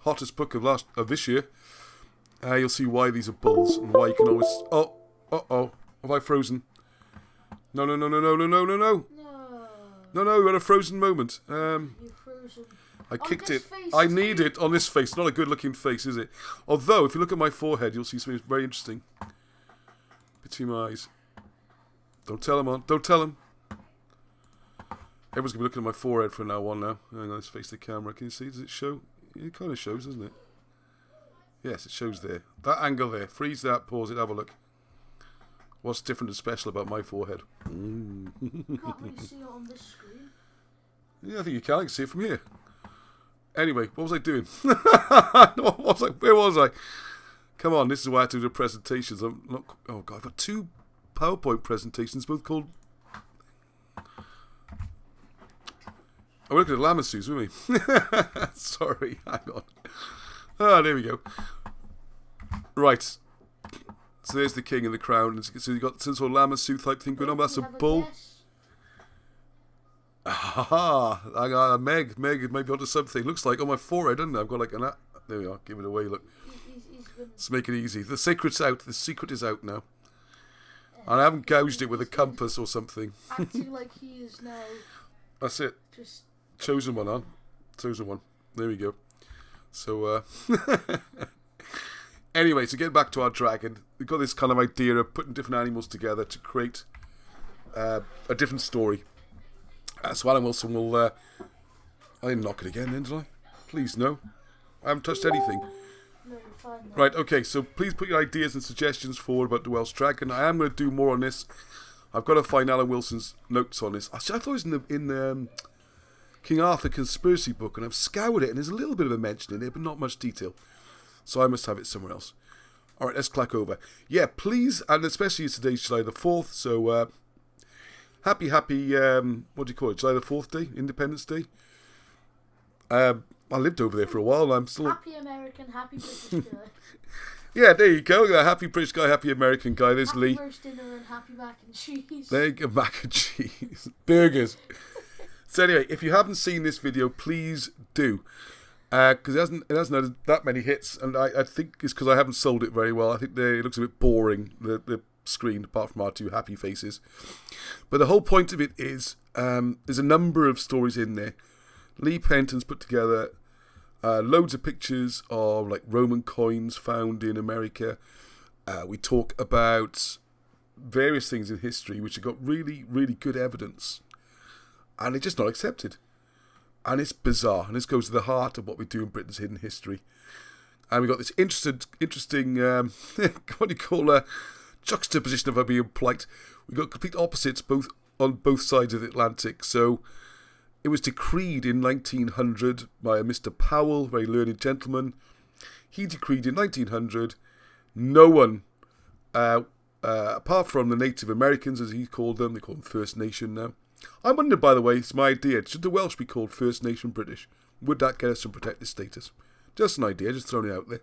A: hottest book of this year, you'll see why these are bulls and why you can always... Oh, have I frozen? No. No, you had a frozen moment.
B: You're frozen.
A: I kicked it. I need it on this face. Not a good looking face, is it? Although, if you look at my forehead, you'll see something very interesting. Between my eyes. Don't tell him on. Don't tell him. Everyone's going to be looking at my forehead from now on now. Hang on, let's face the camera. Can you see? Does it show? It kind of shows, doesn't it? Yes, it shows there. That angle there. Freeze that, pause it, have a look. What's different and special about my forehead?
B: Can't really see it on this screen.
A: Yeah, I think you can. I can see it from here. Anyway, what was I doing? Where was I? Come on, this is why I have to do presentations. I'm not. Oh God, I've got 2 PowerPoint presentations, both called. We're looking at Lamassus, weren't we? Sorry, hang on. There we go. Right. So there's the king and the crown. So you've got some sort of Lamassu type thing going on. That's a bull. Ah, Meg might be onto something. Looks like on my forehead, doesn't it? I've got like an... There we are. Give it away, look. Let's make it easy. The secret's out. The secret is out now. And I haven't gouged it with a compass or something.
B: Acting like he is now...
A: That's it. Chosen one on. Chosen one. There we go. So, anyway, so getting back to our dragon, we've got this kind of idea of putting different animals together to create a different story. So Alan Wilson will... I didn't knock it again, didn't I? Please, no. I haven't touched anything.
B: No, you're fine.
A: Right, okay, so please put your ideas and suggestions forward about the Welsh dragon. I am going to do more on this. I've got to find Alan Wilson's notes on this. Actually, I thought it was in the King Arthur conspiracy book, and I've scoured it, and there's a little bit of a mention in it, but not much detail. So I must have it somewhere else. All right, let's clack over. Yeah, please, and especially today's July the 4th, so happy, what do you call it, July the 4th Day, Independence Day. I lived over there for a while, and I'm still...
B: Happy American, happy British guy.
A: Yeah, there you go. Happy British guy, happy American guy. There's
B: happy
A: Lee.
B: roast dinner and happy mac and cheese.
A: There you go, mac and cheese. Burgers. So anyway, if you haven't seen this video, please do. Because it hasn't had that many hits, and I think it's because I haven't sold it very well. I think it looks a bit boring, the screen, apart from our two happy faces. But the whole point of it is, there's a number of stories in there. Lee Penton's put together loads of pictures of like Roman coins found in America. We talk about various things in history which have got really, really good evidence, and it's just not accepted. And it's bizarre, and this goes to the heart of what we do in Britain's hidden history. And we've got this interesting what do you call a juxtaposition, if I'm being polite. We've got complete opposites on both sides of the Atlantic. So it was decreed in 1900 by a Mr. Powell, very learned gentleman. He decreed in 1900, no one, apart from the Native Americans, as he called them, they call them First Nation now. I wonder, by the way, it's my idea, should the Welsh be called First Nation British? Would that get us some protected status? Just an idea, just throwing it out there.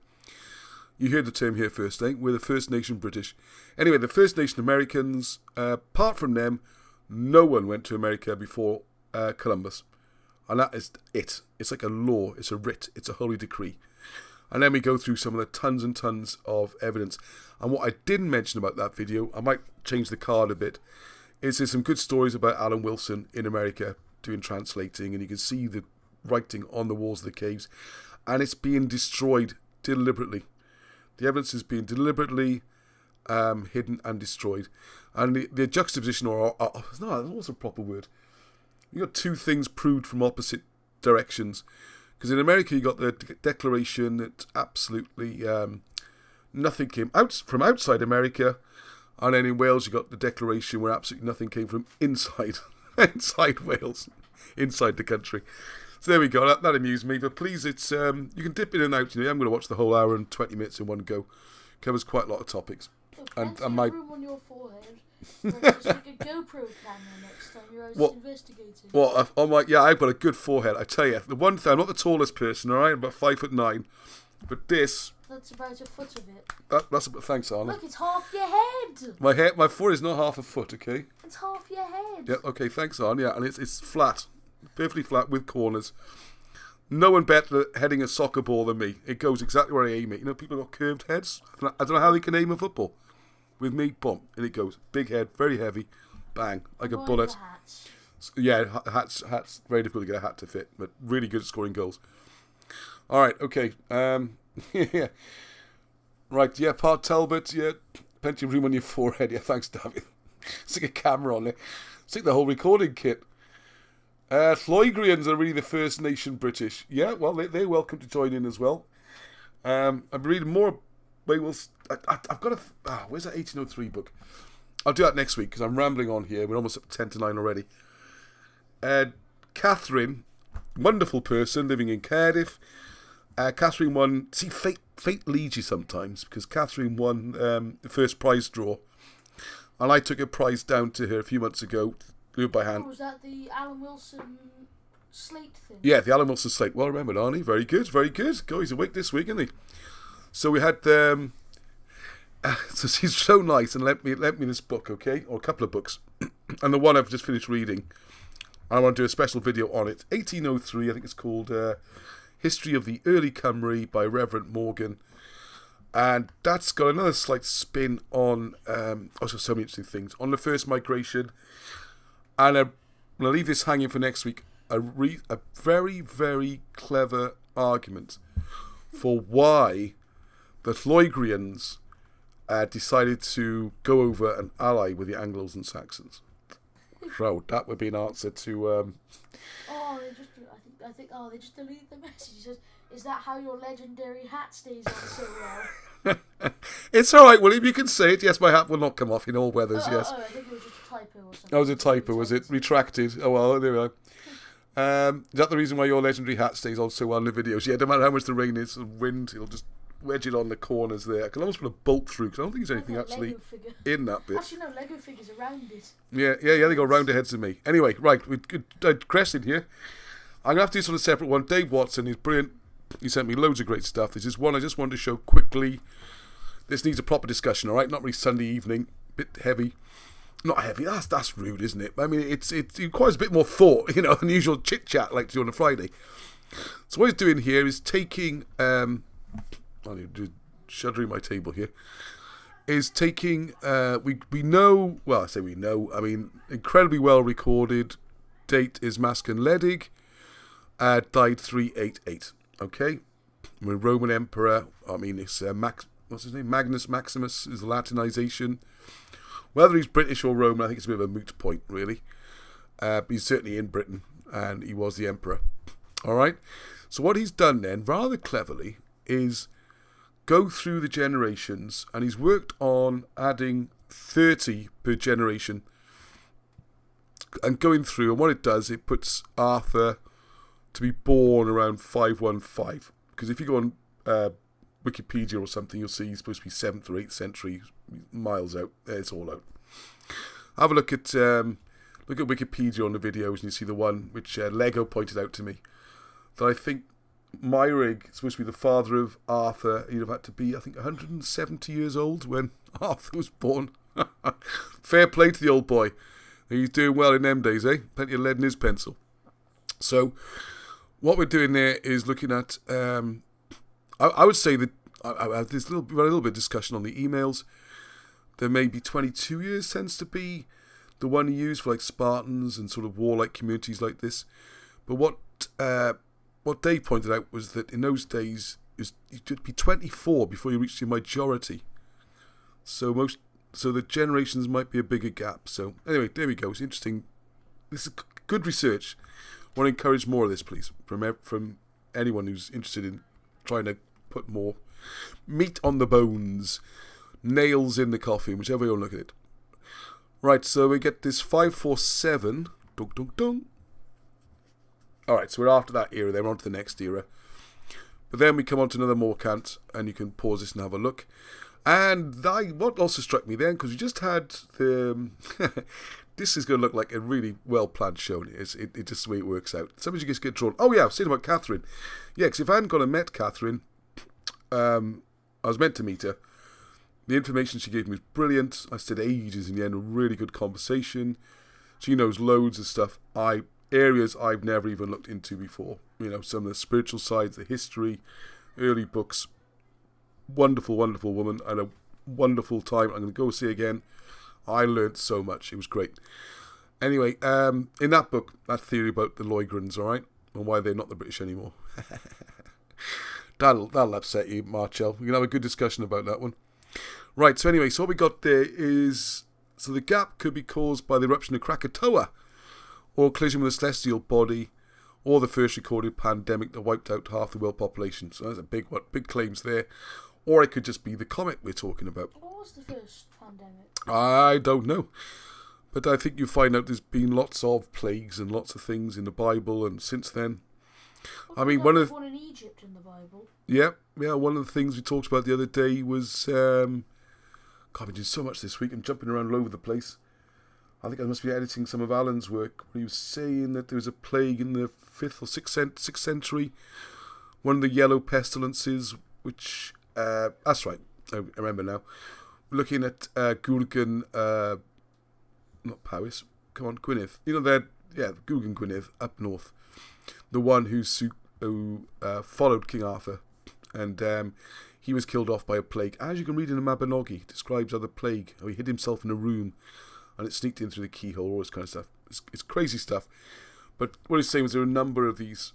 A: You heard the term here first, eh? We're the First Nation British. Anyway, the First Nation Americans, apart from them, no one went to America before Columbus. And that is it. It's like a law, it's a writ, it's a holy decree. And then we go through some of the tons and tons of evidence. And what I didn't mention about that video, I might change the card a bit, is there's some good stories about Alan Wilson in America doing translating, and you can see the writing on the walls of the caves, and it's being destroyed deliberately. The evidence is being deliberately hidden and destroyed. And the juxtaposition, no, that's also a proper word. You got two things proved from opposite directions. Because in America, you got the declaration that absolutely nothing came out from outside America. And then in Wales, you got the declaration where absolutely nothing came from inside Wales, inside the country. So there we go. That amused me. But please, it's you can dip in and out. You know, I'm going to watch the whole hour and 20 minutes in one go. Covers quite a lot of topics.
B: And my room on your forehead. It's like a GoPro camera next time you're out investigating.
A: Well, I'm like, yeah, I've got a good forehead. I tell you, the one thing, I'm not the tallest person, all right? I'm about 5'9", but this.
B: That's about a foot of it.
A: That's about, thanks, Arnold.
B: Look, it's half your head.
A: My forehead is not half a foot, okay?
B: It's half your head.
A: Yeah, okay, thanks, Arnold. Yeah, and it's flat, perfectly flat with corners. No one better at heading a soccer ball than me. It goes exactly where I aim it. You know, people got curved heads. I don't know how they can aim a football. With me, boom, and it goes. Big head, very heavy, bang, like a bullet. Yeah, hats, very difficult to get a hat to fit, but really good at scoring goals. All right, okay. Yeah. Right, yeah, Part Talbot, yeah, plenty of room on your forehead. Yeah, thanks, David. Stick a camera on there. Stick the whole recording kit. Lloegrians are really the First Nation British. Yeah, well, they're welcome to join in as well. I've been reading more. I've got where's that 1803 book? I'll do that next week because I'm rambling on here. We're almost up 10 to 9 already. Catherine, wonderful person living in Cardiff. Catherine won. See, fate leads you sometimes, because Catherine won the first prize draw, and I took a prize down to her a few months ago, do it by hand.
B: Was that the Alan Wilson slate thing?
A: Yeah, the Alan Wilson slate. Well remembered, Arnie. Very good, very good. God, he's awake this week, isn't he? So we had, so she's so nice and lent me this book, okay, or a couple of books, and the one I've just finished reading, and I want to do a special video on it. 1803, I think it's called History of the Early Cymry by Reverend Morgan, and that's got another slight spin on, also so many interesting things, on the first migration, and I'm going to leave this hanging for next week, a very, very clever argument for why the Lloygrians decided to go over and ally with the Anglos and Saxons. So that would be an answer to.
B: They just deleted the message. He says, "Is that how your legendary hat stays on so well?"
A: It's all right, William. You can say it. Yes, my hat will not come off in all weathers. Yes.
B: I think it was just a typo or something.
A: Oh, it was a typo, was it? Retracted. Oh, well, there we are. Is that the reason why your legendary hat stays on so well in the videos? Yeah, no matter how much the rain is, the wind, it'll just wedge it on the corners there. I can almost put a bolt through, because I don't think there's anything actually in that bit.
B: Actually, no, Lego figures around it.
A: Yeah, they go round the heads of me. Anyway, right, we're digressing here. I'm going to have to do this on a separate one. Dave Watson, he's brilliant. He sent me loads of great stuff. This is one I just wanted to show quickly. This needs a proper discussion, all right? Not really Sunday evening. Bit heavy. Not heavy. That's rude, isn't it? I mean, it requires a bit more thought, than usual chit-chat like to do on a Friday. So what he's doing here is taking... I need to shuddering my table here. Is taking... we know... Well, I say we know. I mean, incredibly well recorded. Date is Mascan Ledig. Died 388. Okay? We're Roman Emperor. I mean, it's... what's his name? Magnus Maximus is the Latinization. Whether he's British or Roman, I think it's a bit of a moot point, really. He's certainly in Britain, and he was the emperor. All right? So what he's done then, rather cleverly, is go through the generations, and he's worked on adding 30 per generation, and going through, and what it does, it puts Arthur to be born around 515. Because if you go on Wikipedia or something, you'll see he's supposed to be 7th or 8th century, miles out. It's all out. Have a look at Wikipedia on the videos, and you see the one which Lego pointed out to me. That I think Myrig is supposed to be the father of Arthur. He'd have had to be, I think, 170 years old when Arthur was born. Fair play to the old boy. He's doing well in them days, eh? Plenty of lead in his pencil. So, what we're doing there is looking at... I would say that there's a little bit of discussion on the emails. There may be 22 years tends to be the one you use for like Spartans and sort of warlike communities like this. But what Dave pointed out was that in those days you'd be 24 before you reached your majority. So the generations might be a bigger gap. So anyway, there we go. It's interesting. This is good research. I want to encourage more of this, please, from anyone who's interested in trying to put more meat on the bones, nails in the coffin, whichever you look at it. Right, so we get this 547. Dun, dun, dun. Alright, so we're after that era, then we're on to the next era. But then we come on to another Morcant, and you can pause this and have a look. And what also struck me then, because we just had the... this is going to look like a really well-planned show. It's just the way it works out. Sometimes you just get drawn. Oh yeah, I was saying about Catherine. Yeah, because if I hadn't gone and met Catherine, I was meant to meet her. The information she gave me was brilliant. I stayed ages in the end, a really good conversation. She knows loads of stuff, areas I've never even looked into before. Some of the spiritual sides, the history, early books. Wonderful, wonderful woman. I had a wonderful time. I'm going to go see again. I learnt so much. It was great. Anyway, in that book, that theory about the Lloygrians, all right, and why they're not the British anymore. That'll upset you, Marcel. We can have a good discussion about that one. Right, so anyway, so what we got there is... So the gap could be caused by the eruption of Krakatoa, or collision with a celestial body, or the first recorded pandemic that wiped out half the world population. So that's a big one, big claims there. Or it could just be the comet we're talking about.
B: What was the first pandemic?
A: I don't know. But I think you find out there's been lots of plagues and lots of things in the Bible, and since then...
B: I mean, one in Egypt in the Bible.
A: Yeah, one of the things we talked about the other day was... God, I've been doing so much this week. I'm jumping around all over the place. I think I must be editing some of Alan's work, where he was saying that there was a plague in the 5th or 6th century. One of the yellow pestilences, which... that's right, I remember now. We're looking at Gurgen... not Powys. Come on, Gwynedd. Gurgen Gwynedd, up north. The one who followed King Arthur. And he was killed off by a plague. As you can read in the Mabinogi, it describes how the plague, how he hid himself in a room and it sneaked in through the keyhole, all this kind of stuff. It's crazy stuff. But what he's saying was there are a number of these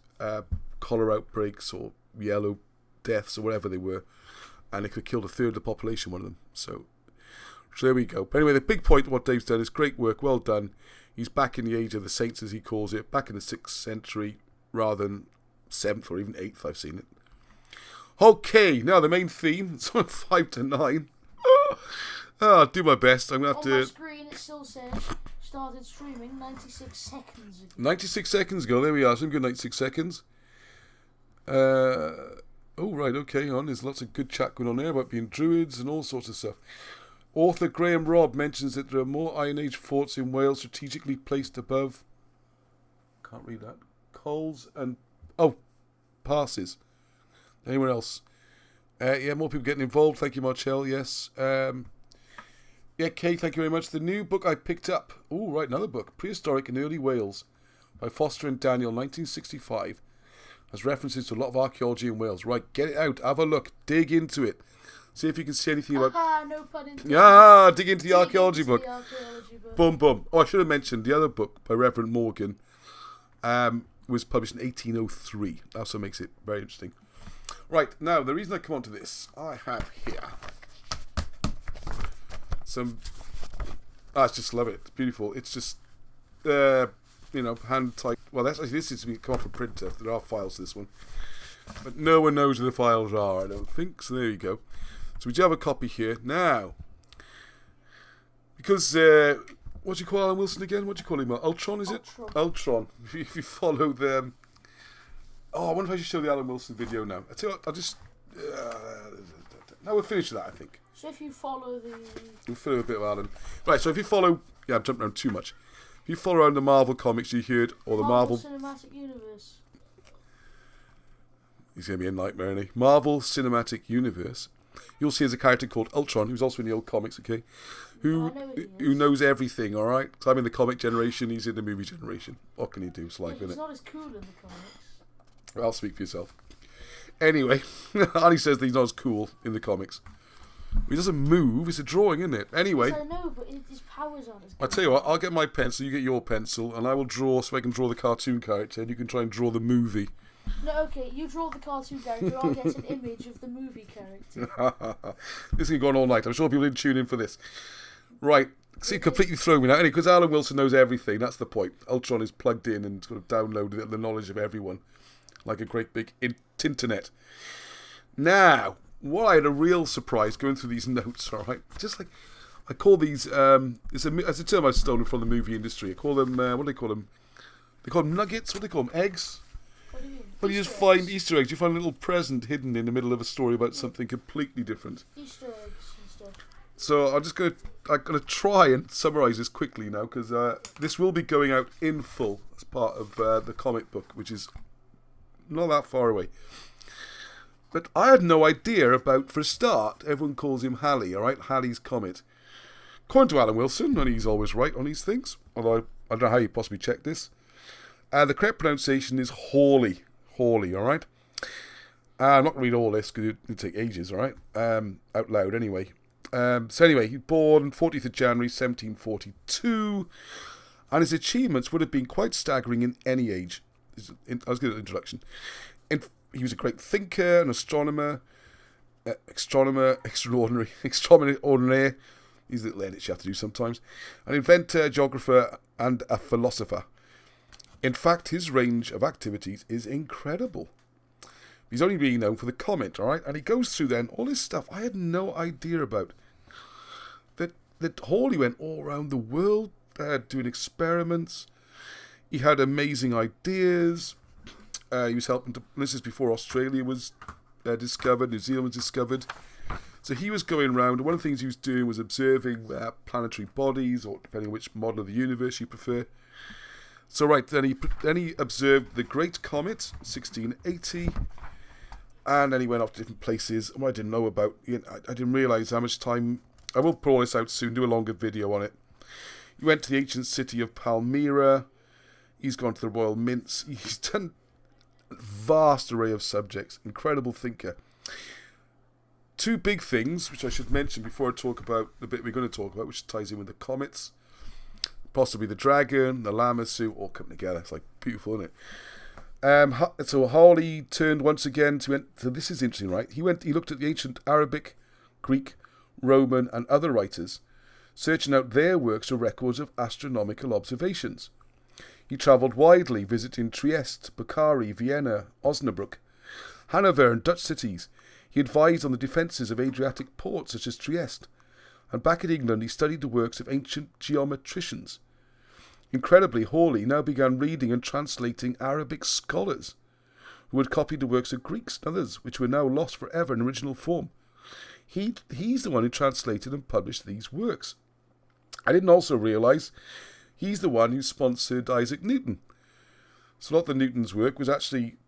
A: cholera outbreaks or yellow deaths or whatever they were, and it could have killed a third of the population, one of them. So there we go. But anyway, the big point of what Dave's done is great work, well done. He's back in the age of the saints, as he calls it, back in the 6th century rather than 7th or even 8th, I've seen it. Okay, now the main theme, it's on 5 to 9. I'll do my best. I'm going to have to...
B: On my screen it still says started streaming 96 seconds ago.
A: 96 seconds ago, there we are. Some good 96 seconds. Oh, right, okay, on. There's lots of good chat going on there about being druids and all sorts of stuff. Author Graham Robb mentions that there are more Iron Age forts in Wales strategically placed above... Can't read that. Coals and... Oh, passes. Anyone else? Yeah, more people getting involved. Thank you, Marcel. Yes. Yeah, Kay, thank you very much. The new book I picked up. Oh, right, another book. Prehistoric and Early Wales by Foster and Daniel, 1965. Has references to a lot of archaeology in Wales. Right, get it out. Have a look. Dig into it. See if you can see anything about...
B: no pun intended.
A: Dig into the archaeology book. Boom, boom. Oh, I should have mentioned the other book by Reverend Morgan was published in 1803. That also makes it very interesting. Right, now, the reason I come on to this, I have here some... I just love it. It's beautiful. It's just, hand typed. Well, this is come off a printer. There are files to this one. But no one knows where the files are, I don't think. So there you go. So we do have a copy here. Now, because, what do you call Alan Wilson again? What do you call him? Ultron, is it? Ultron. If you follow the... Oh, I wonder if I should show the Alan Wilson video now. I tell you what, I'll just... now we'll finish that, I think.
B: So if you follow the...
A: We'll follow a bit of Alan. Right, so if you follow... Yeah, I'm jumping around too much. If you follow around the Marvel comics you heard, or the Marvel...
B: Cinematic Universe.
A: He's going to be a nightmare, isn't he? Marvel Cinematic Universe. You'll see there's a character called Ultron, who's also in the old comics, okay? Who knows everything, alright? So I'm in the comic generation, he's in the movie generation. What can he do? It's life, isn't it?
B: He's not as cool in the comics.
A: I'll speak for yourself. Anyway, Ali says that he's not as cool in the comics. He doesn't move, it's a drawing, isn't it? Anyway.
B: Yes, I know, but his powers aren't as good.
A: I'll tell you what, I'll get my pencil, you get your pencil, and I will draw so I can draw the cartoon character, and you can try and draw the movie.
B: No, okay, you draw the cartoon character, I'll get an image of the movie character.
A: This has gone all night. I'm sure people didn't tune in for this. Right, see, completely thrown me now. Anyway, because Alan Wilson knows everything, that's the point. Ultron is plugged in and sort of downloaded the knowledge of everyone. Like a great big internet. Now, what I had a real surprise going through these notes, alright? Just like, I call these, it's a term I've stolen from the movie industry. I call them, what do they call them? They call them nuggets? What do they call them? Eggs?
B: What do you mean?
A: Well, you just find Easter eggs. You find a little present hidden in the middle of a story about something completely different.
B: Easter eggs and stuff.
A: So I'm going to try and summarise this quickly now, because this will be going out in full as part of the comic book, which is not that far away. But I had no idea about, for a start, everyone calls him Halley, alright? Halley's Comet. According to Alan Wilson, and he's always right on these things, although I don't know how you possibly check this, the correct pronunciation is Hawley. Hawley, alright? I'm not going to read all this because it would take ages, alright? Out loud, anyway. So anyway, he was born 40th of January 1742, and his achievements would have been quite staggering in any age. I was going to introduction. He was a great thinker, an astronomer, extraordinary. These little edits you have to do sometimes. An inventor, geographer, and a philosopher. In fact, his range of activities is incredible. He's only really known for the comet, all right? And he goes through then all this stuff I had no idea about. That Hawley went all around the world doing experiments. He had amazing ideas. He was helping to... This is before Australia was discovered, New Zealand was discovered. So he was going around, and one of the things he was doing was observing planetary bodies, or depending on which model of the universe you prefer. So right, then he observed the Great Comet, 1680, and then he went off to different places. What I didn't know about, I didn't realise how much time... I will pull this out soon, do a longer video on it. He went to the ancient city of Palmyra. He's gone to the Royal Mints. He's done a vast array of subjects. Incredible thinker. Two big things, which I should mention before I talk about the bit we're going to talk about, which ties in with the comets. Possibly the dragon, the Lamassu, all come together. It's like beautiful, isn't So Hawley turned once again to... So this is interesting, right? He looked at the ancient Arabic, Greek, Roman and other writers, searching out their works or records of astronomical observations. He travelled widely, visiting Trieste, Bukhari, Vienna, Osnabrück, Hanover and Dutch cities. He advised on the defences of Adriatic ports such as Trieste, and back in England he studied the works of ancient geometricians. Incredibly, Hawley now began reading and translating Arabic scholars who had copied the works of Greeks and others, which were now lost forever in original form. He's the one who translated and published these works. I didn't also realise he's the one who sponsored Isaac Newton. So a lot of Newton's work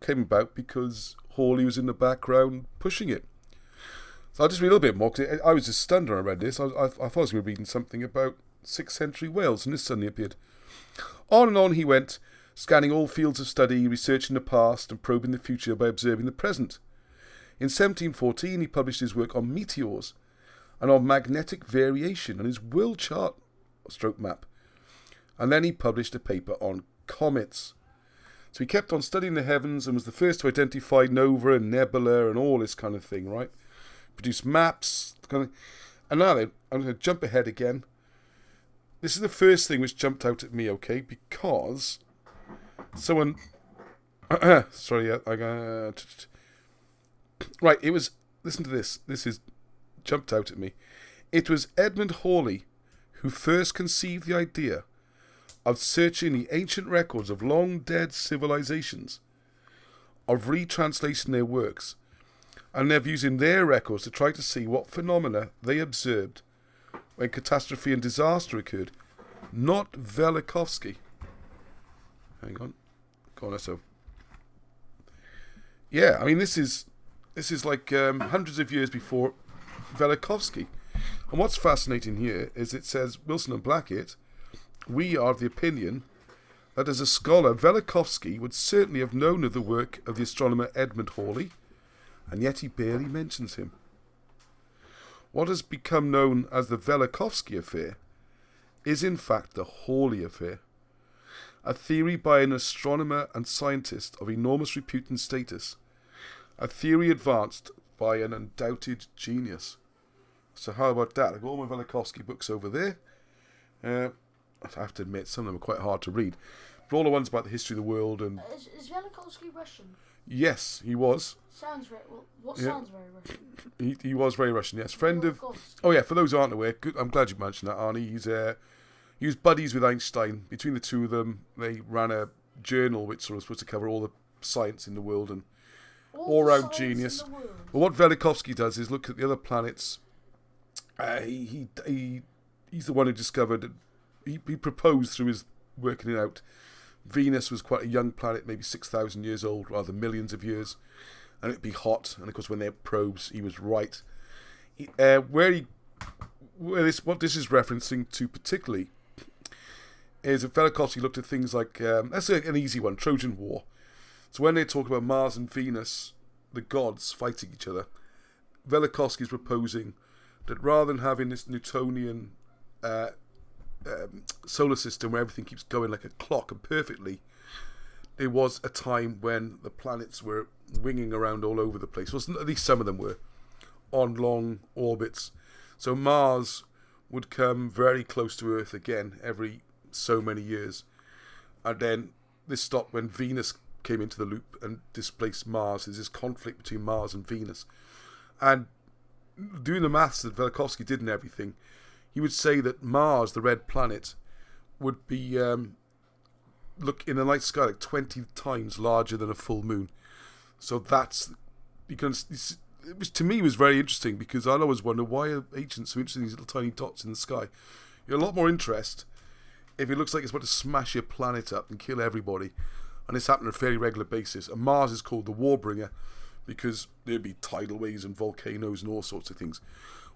A: came about because Hawley was in the background pushing it. So I'll just read a little bit more, because I was just stunned when I read this. I thought I was going to be reading something about 6th century Wales, and this suddenly appeared. On and on he went, scanning all fields of study, researching the past and probing the future by observing the present. In 1714 he published his work on meteors and on magnetic variation and his world chart stroke map. And then he published a paper on comets. So he kept on studying the heavens and was the first to identify nova and nebula and all this kind of thing, right? Produced maps. And now then, I'm going to jump ahead again. This is the first thing which jumped out at me, okay? Because someone... sorry, right, it was... Listen to this. This is jumped out at me. It was Edmund Halley who first conceived the idea of searching the ancient records of long-dead civilizations, of retranslating their works, and of using their records to try to see what phenomena they observed when catastrophe and disaster occurred. Not Velikovsky. Hang on. Go on, let's have... Yeah, I mean, this is like hundreds of years before Velikovsky. And what's fascinating here is it says, Wilson and Blackett, we are of the opinion that as a scholar, Velikovsky would certainly have known of the work of the astronomer Edmund Halley, and yet he barely mentions him. What has become known as the Velikovsky affair is in fact the Hawley affair, a theory by an astronomer and scientist of enormous repute and status, a theory advanced by an undoubted genius. So how about that? I've got all my Velikovsky books over there. I have to admit, some of them are quite hard to read. But all the ones about the history of the world and...
B: Is Velikovsky Russian?
A: Yes, he was.
B: Sounds very... Well, what sounds very Russian?
A: He was very Russian, yes. Friend of... Oh yeah, for those who aren't aware, I'm glad you mentioned that, Arnie. He was buddies with Einstein. Between the two of them, they ran a journal which was supposed to cover all the science in the world and all-round genius. But what Velikovsky does is look at the other planets. He's the one who discovered that he proposed through his working it out. Venus was quite a young planet, maybe 6,000 years old, rather than millions of years, and it'd be hot. And of course, when they had probes, he was right. What this is referencing to particularly is that Velikovsky looked at things like that's an easy one, Trojan War. So when they talk about Mars and Venus, the gods fighting each other, Velikovsky is proposing that rather than having this Newtonian solar system where everything keeps going like a clock and perfectly, there was a time when the planets were winging around all over the place. Well, at least some of them were on long orbits. So Mars would come very close to Earth again every so many years, and then this stopped when Venus came into the loop and displaced Mars. There's this conflict between Mars and Venus, and doing the maths that Velikovsky did and everything, he would say that Mars, the red planet, would be look in the night sky like 20 times larger than a full moon. So that's because it was, to me, was very interesting, because I always wonder why are ancients so interested in these little tiny dots in the sky. You're a lot more interest if it looks like it's about to smash your planet up and kill everybody, and this happened on a fairly regular basis. And Mars is called the Warbringer because there'd be tidal waves and volcanoes and all sorts of things.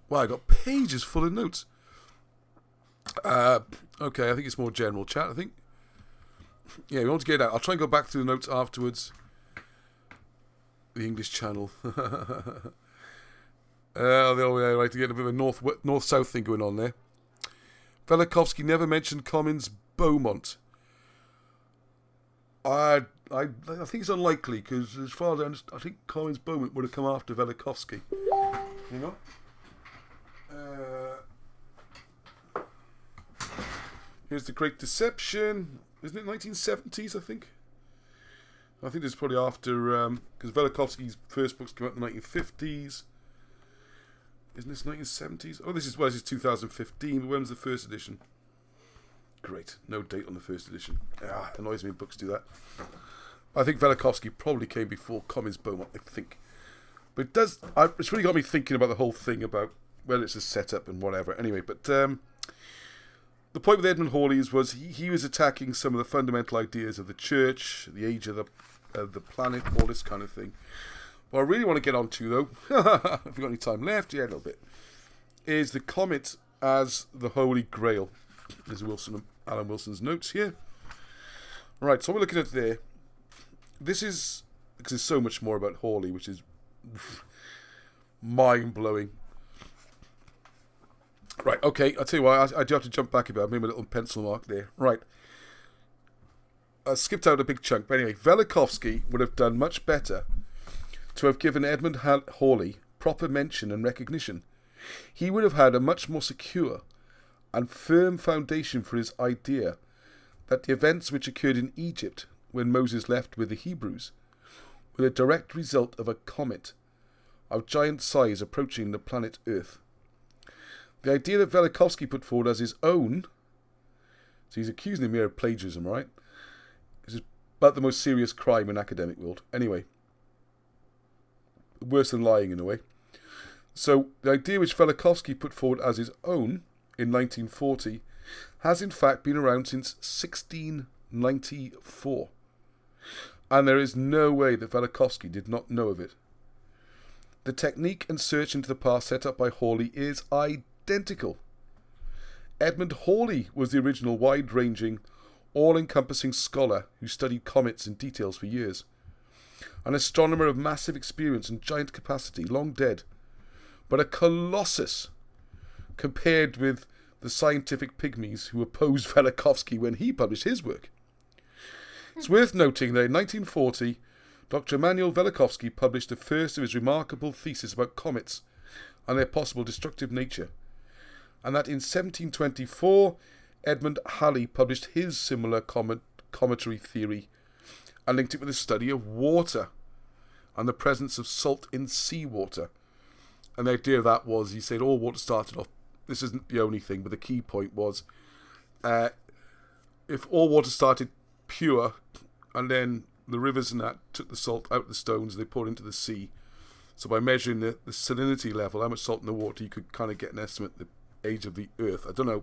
A: Wow, I got pages full of notes. Okay, I think it's more general chat, I think. Yeah, we want to get out. I'll try and go back through the notes afterwards. The English channel. I like to get a bit of a north-south thing going on there. Velikovsky never mentioned Comins Beaumont. I I think it's unlikely because, as far as I understand, I think Colin's Beaumont would have come after Velikovsky. Hang on. Here's The Great Deception. Isn't it 1970s, I think? I think this is probably after, because Velikovsky's first books came out in the 1950s. Isn't this 1970s? Oh, this is 2015, but when was the first edition? Great, no date on the first edition. Annoys me when books do that. I think Velikovsky probably came before Colin's Beaumont, I think. But it does, it's really got me thinking about the whole thing about whether it's a setup and whatever. Anyway, but the point with Edmund Halley was he was attacking some of the fundamental ideas of the church, the age of the planet, all this kind of thing. What I really want to get onto, though, if we've got any time left, yeah, a little bit, is the comet as the Holy Grail. There's Alan Wilson's notes here. Right, so we're looking at there. This is, because there's so much more about Hawley, which is mind-blowing. Right, okay, I'll tell you what, I do have to jump back a bit. I made my little pencil mark there. Right. I skipped out a big chunk, but anyway, Velikovsky would have done much better to have given Edmund Halley proper mention and recognition. He would have had a much more secure and firm foundation for his idea that the events which occurred in Egypt when Moses left with the Hebrews were the direct result of a comet of giant size approaching the planet Earth. The idea that Velikovsky put forward as his own, so he's accusing him here of plagiarism, right? This is about the most serious crime in academic world. Anyway, worse than lying in a way. So the idea which Velikovsky put forward as his own in 1940 has in fact been around since 1694. And there is no way that Velikovsky did not know of it. The technique and search into the past set up by Hawley is identical. Edmund Halley was the original wide-ranging, all-encompassing scholar who studied comets in details for years. An astronomer of massive experience and giant capacity, long dead, but a colossus compared with the scientific pygmies who opposed Velikovsky when he published his work. It's worth noting that in 1940, Dr. Emanuel Velikovsky published the first of his remarkable theses about comets and their possible destructive nature, and that in 1724, Edmund Halley published his similar cometary theory and linked it with the study of water and the presence of salt in seawater. And the idea of that was, he said all water started off, this isn't the only thing, but the key point was, if all water started pure, and then the rivers and that took the salt out of the stones, they poured into the sea. So by measuring the salinity level, how much salt in the water, you could kind of get an estimate of the age of the Earth. I don't know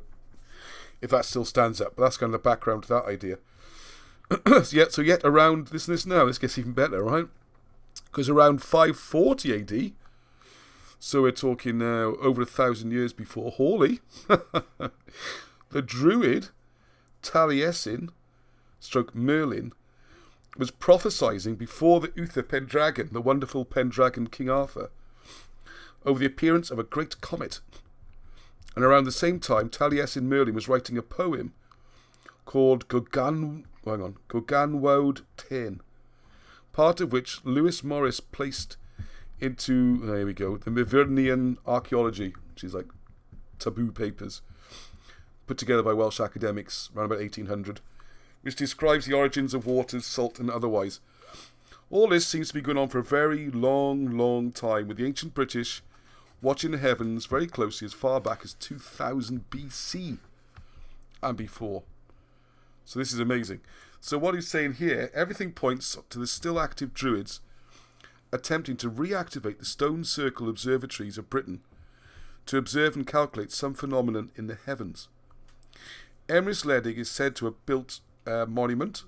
A: if that still stands up, but that's kind of the background to that idea. so yet around, listen to this now, this gets even better, right? Because around 540 AD, so we're talking now over 1,000 years before Hawley, the Druid Taliesin, stroke Merlin, was prophesying before the Uther Pendragon, the wonderful Pendragon King Arthur, over the appearance of a great comet. And around the same time, Taliesin Merlin was writing a poem called Goganwode 10, part of which Lewis Morris placed into, there we go, the Iberian Archaeology, which is like taboo papers, put together by Welsh academics around about 1800, which describes the origins of waters, salt and otherwise. All this seems to be going on for a very long time, with the ancient British watching the heavens very closely as far back as 2000 BC and before. So this is amazing. So what he's saying here, everything points to the still active Druids attempting to reactivate the stone circle observatories of Britain to observe and calculate some phenomenon in the heavens. Emrys Ledig is said to have built a monument,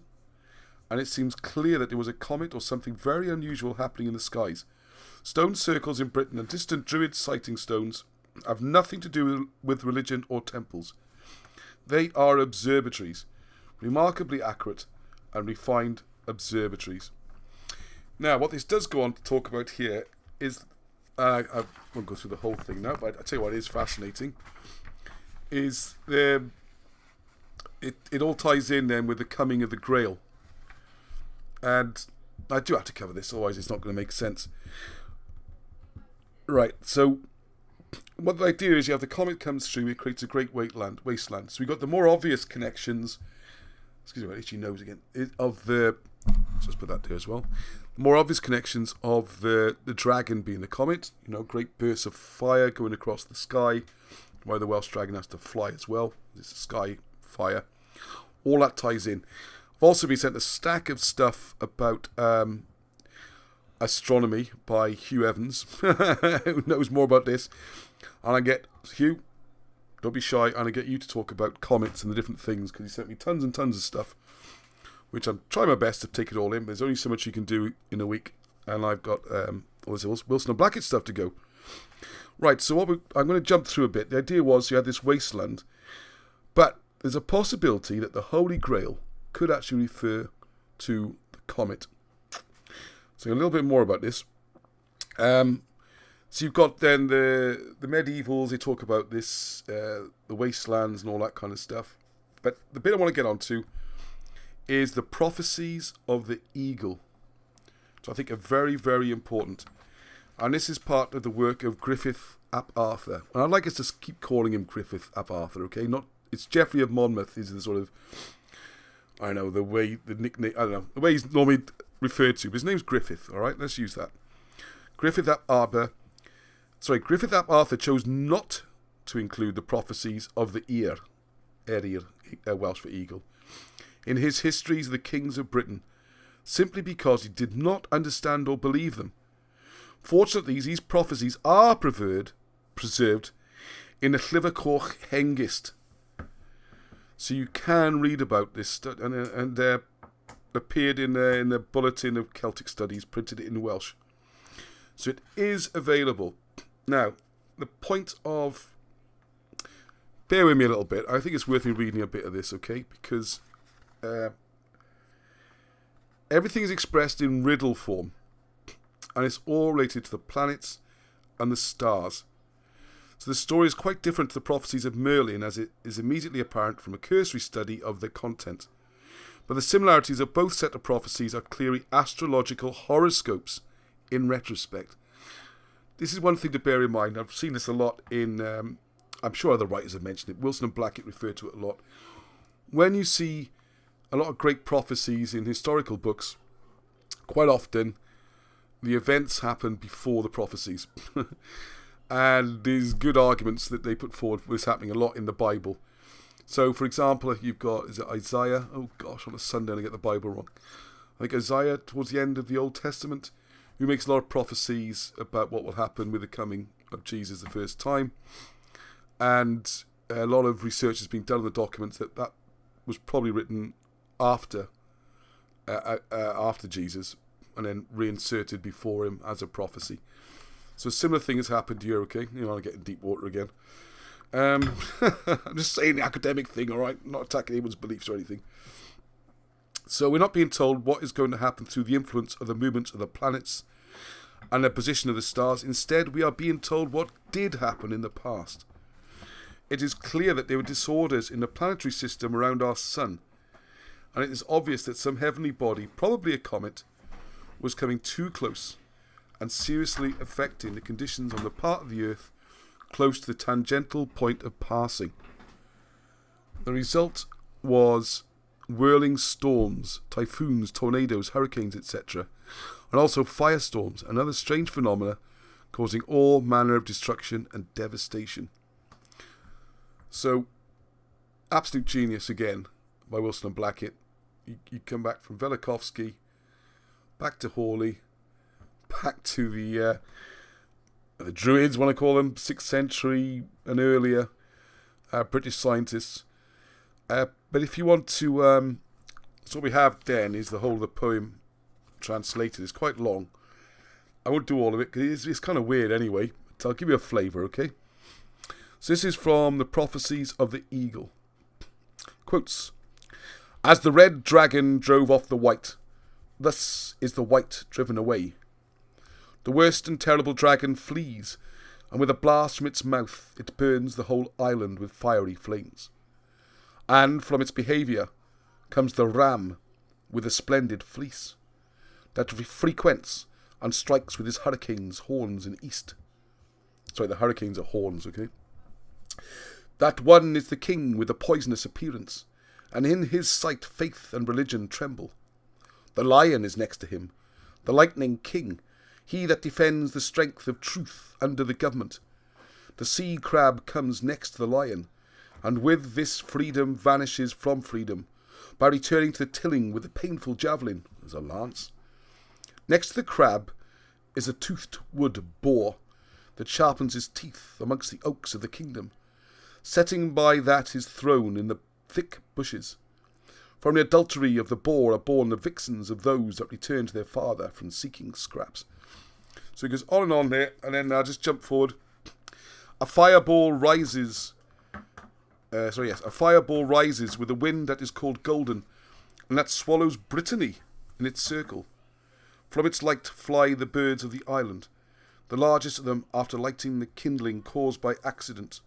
A: and it seems clear that there was a comet or something very unusual happening in the skies. Stone circles in Britain and distant Druid sighting stones have nothing to do with religion or temples. They are observatories, remarkably accurate and refined observatories. Now, what this does go on to talk about here is, I won't go through the whole thing now, but I'll tell you what is fascinating, is it all ties in then with the coming of the Grail. And I do have to cover this, otherwise it's not going to make sense. Right, so what the idea is you have the comet comes through, it creates a great wasteland. So we've got the more obvious connections, excuse me, itchy nose again, of the, let's just put that there as well. The more obvious connections of the dragon being the comet, you know, great bursts of fire going across the sky, why the Welsh dragon has to fly as well, it's a sky fire. All that ties in. I've also been sent a stack of stuff about astronomy by Hugh Evans, who knows more about this. And I get, Hugh, don't be shy, and I get you to talk about comets and the different things, because he sent me tons and tons of stuff, which I'm trying my best to take it all in, but there's only so much you can do in a week, and I've got Wilson and Blackett stuff to go. Right, so I'm going to jump through a bit. The idea was you had this wasteland, but there's a possibility that the Holy Grail could actually refer to the comet. So a little bit more about this. So you've got then the medievals, they talk about this, the wastelands and all that kind of stuff. But the bit I want to get onto is the prophecies of the eagle, which I think are very, very important. And this is part of the work of Griffith ap Arthur. And I'd like us to keep calling him Griffith ap Arthur, okay? It's Geoffrey of Monmouth is the sort of, I don't know, the way he's normally referred to. But his name's Griffith, all right? Let's use that. Griffith ap Arthur chose not to include the prophecies of the Eir, Welsh for eagle, in his histories of the kings of Britain, simply because he did not understand or believe them. Fortunately, these prophecies are preserved in the Llyfr Hengist. So you can read about this, and appeared in the Bulletin of Celtic Studies, printed in Welsh. So it is available. Now, the point of... Bear with me a little bit. I think it's worth me reading a bit of this, okay? Because everything is expressed in riddle form. And it's all related to the planets and the stars. So the story is quite different to the prophecies of Merlin, as it is immediately apparent from a cursory study of their content. But the similarities of both set of prophecies are clearly astrological horoscopes in retrospect. This is one thing to bear in mind. I've seen this a lot in, I'm sure other writers have mentioned it. Wilson and Blackett refer to it a lot. When you see a lot of great prophecies in historical books, quite often the events happen before the prophecies. And there's good arguments that they put forward for this happening a lot in the Bible. So, for example, you've got, is it Isaiah? Oh gosh, on a Sunday I get the Bible wrong. I think Isaiah, towards the end of the Old Testament, who makes a lot of prophecies about what will happen with the coming of Jesus the first time. And a lot of research has been done on the documents that was probably written after Jesus, and then reinserted before him as a prophecy. So a similar thing has happened here, okay? You know, I'm getting deep water again. I'm just saying the academic thing, all right? I'm not attacking anyone's beliefs or anything. So we're not being told what is going to happen through the influence of the movements of the planets and the position of the stars. Instead, we are being told what did happen in the past. It is clear that there were disorders in the planetary system around our sun, and it is obvious that some heavenly body, probably a comet, was coming too close and seriously affecting the conditions on the part of the Earth close to the tangential point of passing. The result was whirling storms, typhoons, tornadoes, hurricanes, etc., and also firestorms and other strange phenomena causing all manner of destruction and devastation. So, absolute genius again by Wilson and Blackett. You come back from Velikovsky, back to Hawley, back to the Druids, want to call them, 6th century and earlier, British scientists. But if you want to, so what we have then is the whole of the poem translated. It's quite long. I won't do all of it because it's kind of weird anyway. But I'll give you a flavour, okay? So this is from the Prophecies of the Eagle. Quotes: "As the red dragon drove off the white, thus is the white driven away. The worst and terrible dragon flees, and with a blast from its mouth it burns the whole island with fiery flames. And from its behaviour comes the ram with a splendid fleece, that frequents and strikes with his hurricanes horns in east. Sorry, the hurricanes are horns, okay? That one is the king with a poisonous appearance, and in his sight faith and religion tremble. The lion is next to him, the lightning king, he that defends the strength of truth under the government. The sea crab comes next to the lion, and with this freedom vanishes from freedom, by returning to the tilling with the painful javelin, as a lance. Next to the crab is a toothed wood boar, that sharpens his teeth amongst the oaks of the kingdom, setting by that his throne in the thick bushes. From the adultery of the boar are born the vixens of those that return to their father from seeking scraps. So he goes on and on there, and then I'll just jump forward. A fireball rises with a wind that is called golden, and that swallows Brittany in its circle. From its light fly the birds of the island. The largest of them, after lighting the kindling caused an accident,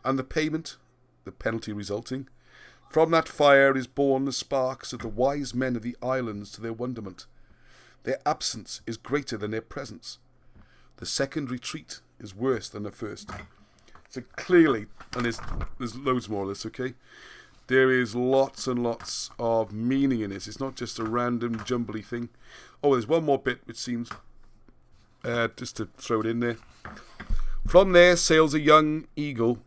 A: and the payment, the penalty resulting. From that fire is born the sparks of the wise men of the islands to their wonderment. Their absence is greater than their presence. The second retreat is worse than the first. So clearly, and there's loads more of this, okay? There is lots and lots of meaning in this. It's not just a random jumbly thing. Oh, there's one more bit which seems, just to throw it in there. From there sails a young eagle.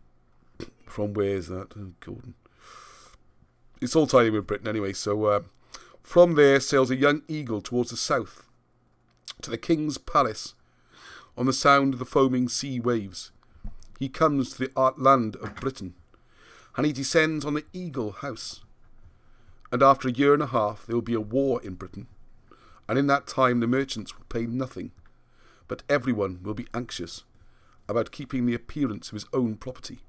A: From where is that? Oh, Gordon. It's all tied in with Britain anyway. So from there sails a young eagle towards the south, to the king's palace, on the sound of the foaming sea waves. He comes to the land of Britain, and he descends on the eagle house. And after a year and a half there will be a war in Britain, and in that time the merchants will pay nothing, but everyone will be anxious about keeping the appearance of his own property,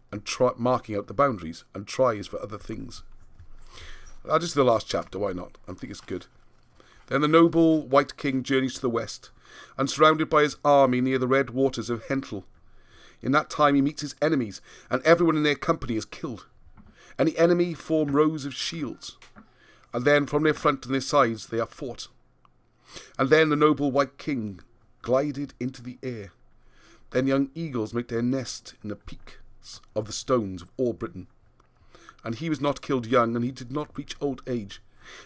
A: and marking out the boundaries, and tries for other things. I'll just do the last chapter, why not? I think it's good. Then the noble white king journeys to the west, and surrounded by his army near the red waters of Hentel. In that time he meets his enemies, and everyone in their company is killed. And the enemy form rows of shields, and then from their front and their sides they are fought. And then the noble white king glided into the air. Then young eagles make their nest in the peaks of the stones of all Britain. And he was not killed young, and he did not reach old age.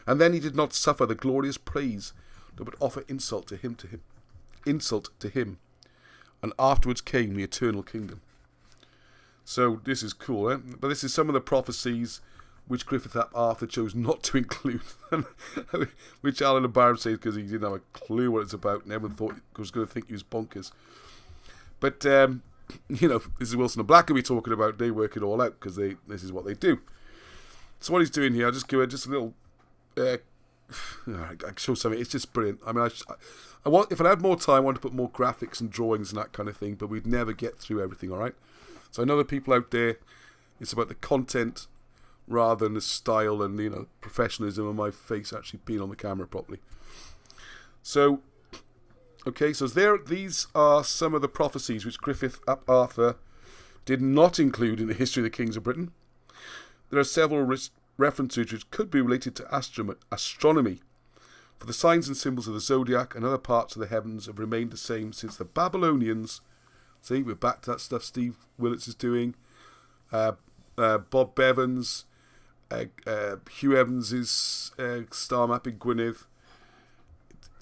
A: And then he did not suffer the glorious praise that would offer insult to him. And afterwards came the eternal kingdom. So this is cool, eh? But this is some of the prophecies which Griffith ap Arthur chose not to include, which Alan and Barham says because he didn't have a clue what it's about, and everyone thought was going to think he was bonkers. But this is Wilson and Black we're talking about. They work it all out because this is what they do. So what he's doing here, I'll just give it just a little. I show something. It's just brilliant. I mean, I want, if I had more time, I want to put more graphics and drawings and that kind of thing, but we'd never get through everything. All right. So I know the people out there, it's about the content rather than the style and professionalism of my face actually being on the camera properly. So, okay, so these are some of the prophecies which Griffith ap Arthur did not include in the history of the kings of Britain. There are several references which could be related to astronomy, for the signs and symbols of the zodiac and other parts of the heavens have remained the same since the Babylonians. See, we're back to that stuff Steve Willits is doing. Bob Bevan's, Hugh Evans' star mapping Gwynedd.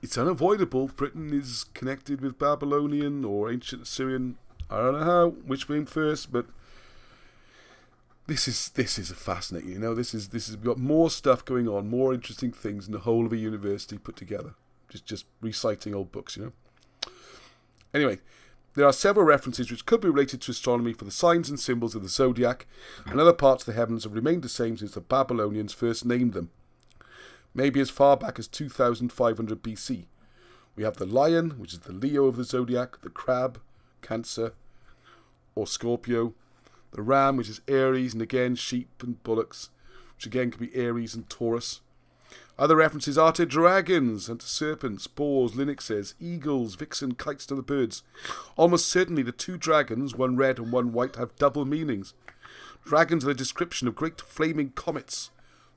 A: It's unavoidable. Britain is connected with Babylonian or ancient Assyrian. I don't know how, which came first, but this is fascinating. This is we've got more stuff going on, more interesting things in the whole of a university put together. Just reciting old books, Anyway, there are several references which could be related to astronomy, for the signs and symbols of the zodiac and other parts of the heavens have remained the same since the Babylonians first named them. Maybe as far back as 2500 BC. We have the lion, which is the Leo of the zodiac, the crab, Cancer or Scorpio, the ram, which is Aries, and again sheep and bullocks, which again could be Aries and Taurus. Other references are to dragons and to serpents, boars, lynxes, eagles, vixen, kites, and other birds. Almost certainly the two dragons, one red and one white, have double meanings. Dragons are the description of great flaming comets,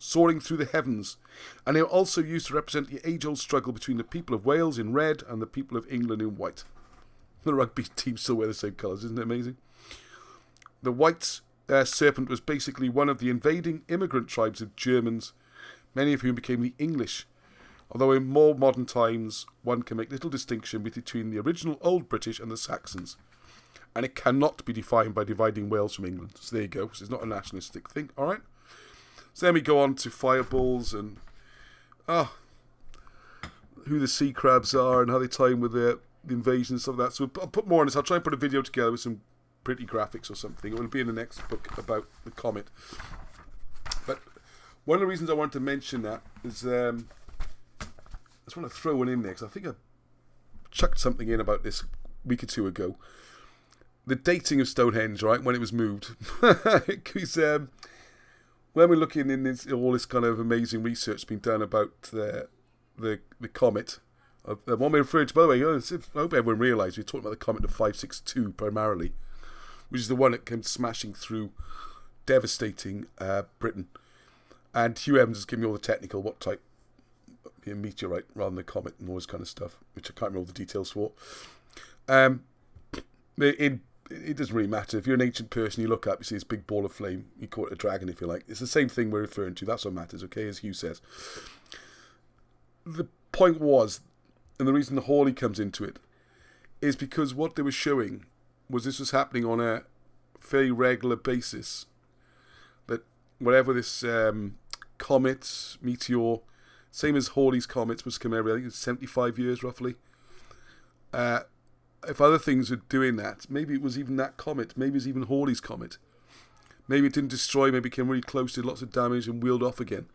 A: soaring through the heavens, and they are also used to represent the age-old struggle between the people of Wales in red and the people of England in white. The rugby team still wear the same colours, isn't it amazing? The white serpent was basically one of the invading immigrant tribes of Germans, many of whom became the English. Although in more modern times, one can make little distinction between the original Old British and the Saxons. And it cannot be defined by dividing Wales from England. So there you go. So it's not a nationalistic thing, all right? So then we go on to fireballs and who the sea crabs are and how they tie in with the invasion and stuff like that. So I'll put more on this. I'll try and put a video together with some pretty graphics or something. It will be in the next book about the comet. But one of the reasons I wanted to mention that is I just want to throw one in there because I think I chucked something in about this a week or two ago. The dating of Stonehenge, right, when it was moved. Because when we're looking in all this kind of amazing research being done about the comet, the one we're referring to, by the way, I hope everyone realised we're talking about the comet of 562 primarily, which is the one that came smashing through, devastating Britain. And Hugh Evans has given me all the technical, what type meteorite rather than the comet and all this kind of stuff, which I can't remember all the details for. It doesn't really matter. If you're an ancient person, you look up, you see this big ball of flame, you call it a dragon if you like. It's the same thing we're referring to. That's what matters, okay, as Hugh says. The point was, and the reason the Hawley comes into it, is because what they were showing was this was happening on a fairly regular basis. That whatever this comet, meteor, same as Hawley's comets, was come every, I think it's 75 years roughly. If other things were doing that, maybe it was even that comet, maybe it was even Hawley's comet. Maybe it didn't destroy, maybe it came really close, did lots of damage and wheeled off again.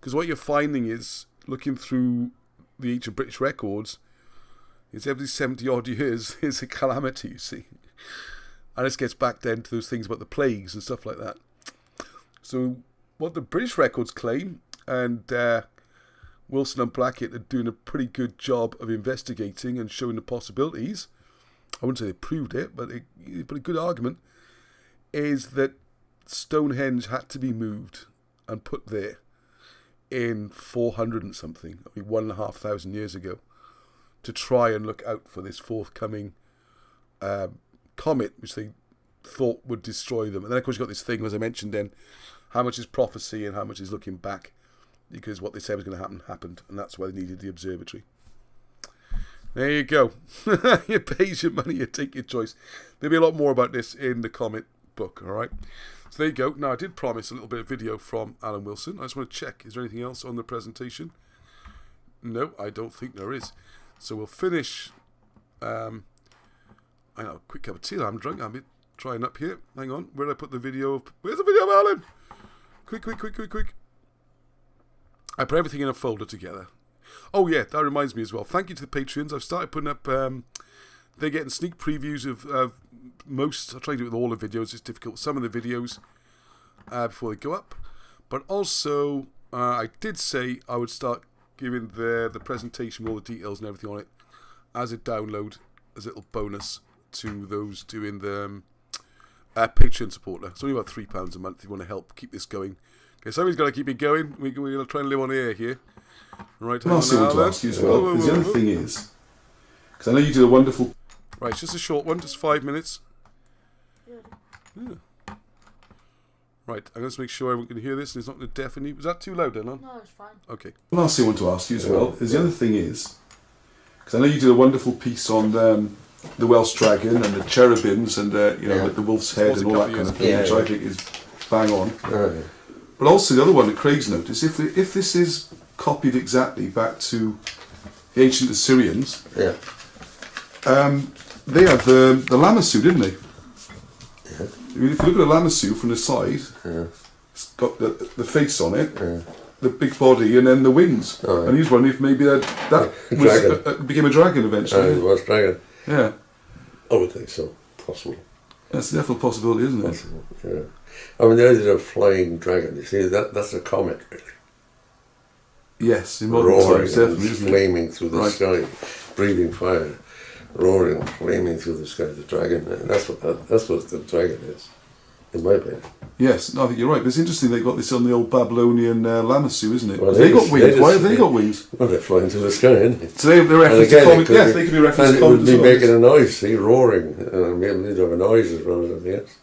A: Because what you're finding is, looking through the ancient British records, is every 70 odd years is a calamity, you see. And this gets back then to those things about the plagues and stuff like that. So what the British records claim, and Wilson and Blackett are doing a pretty good job of investigating and showing the possibilities. I wouldn't say they proved it, but a good argument is that Stonehenge had to be moved and put there in 400 and something, 1,500 years ago, to try and look out for this forthcoming comet, which they thought would destroy them. And then, of course, you got this thing, as I mentioned then, how much is prophecy and how much is looking back. Because what they said was going to happen, happened. And that's why they needed the observatory. There you go. You pay your money, you take your choice. There'll be a lot more about this in the Comet book, all right? So there you go. Now, I did promise a little bit of video from Alan Wilson. I just want to check. Is there anything else on the presentation? No, I don't think there is. So we'll finish. I know, a quick cup of tea. I'm drunk. I'm trying up here. Hang on. Where did I put the video? Where's the video of Alan? Quick. I put everything in a folder together. Oh yeah, that reminds me as well. Thank you to the Patreons. I've started putting up, they're getting sneak previews of most, I try to do it with all the videos, it's difficult, some of the videos before they go up. But also, I did say I would start giving the presentation with all the details and everything on it as a download, as a little bonus to those doing the Patreon supporter. It's only about £3 a month if you want to help keep this going. Okay, somebody's got to keep it going. We're going to try and live on air here. Right.
C: Well, I'll see what to ask you as well. Because the other thing is, because I know you did a wonderful...
A: Right, it's just a short one, just 5 minutes. Yeah. Right, I'm going to make sure everyone can hear this and it's not going to deafen you. Was that too loud, Dylan?
B: No, it's fine.
A: Okay.
C: Well, I'll see what to ask you as well. Because the other thing is, because I know you did a wonderful piece on the Welsh dragon and the cherubims and like the wolf's head and all that kind of thing, which I think is bang on.
D: Right.
C: But also the other one that Craig's noticed, if this is copied exactly back to the ancient Assyrians, they had the Lamassu, didn't they?
D: Yeah.
C: I mean, if you look at a Lamassu from the side, it's got the face on it, the big body, and then the wings. Oh, yeah. And he's wondering if maybe that became a dragon eventually.
D: It was dragon.
C: Yeah.
D: I would think so. Possible.
C: That's a definite possibility, isn't it?
D: Possible. Yeah. I mean, the idea of flying dragon, you see, that's a comet, really.
C: Yes, in modern
D: roaring
C: times, definitely,
D: and flaming through the sky, breathing fire, roaring, flaming through the sky. The dragon, that's what the dragon is. in my opinion.
C: Yes, no, I think you're right. But it's interesting they got this on the old Babylonian Lamassu, isn't it?
D: Well,
C: they got wings. Why have they got wings?
D: Well, they're flying to the sky, isn't it?
C: So they're reference to Comet. Yes, they could be referenced to Comet
D: and it would be making a noise, see, roaring. And we need to have a noise as well as anything else.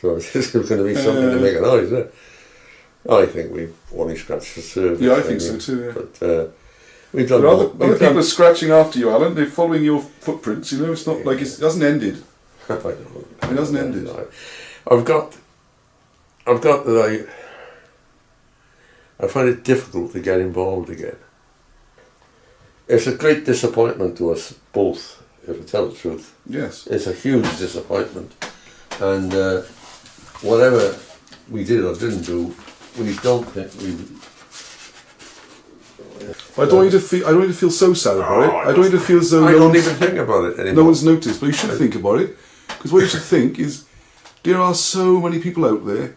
D: So it's going to be something to make a noise, isn't it? I think we've only scratched the surface.
C: Yeah, I think so too, yeah.
D: But we've done...
C: Other people are scratching after you, Alan. They're following your footprints, you know. It's not like it hasn't ended.
D: I know.
C: It hasn't ended.
D: I've got that I find it difficult to get involved again. It's a great disappointment to us both, if I tell the truth.
C: Yes.
D: It's a huge disappointment. And whatever we did or didn't do, we don't think we...
C: I don't want you to feel so sad about it. I don't want you to feel as though...
D: I don't even think about it anymore.
C: No one's noticed, but you should think about it. Because what you should think is, there are so many people out there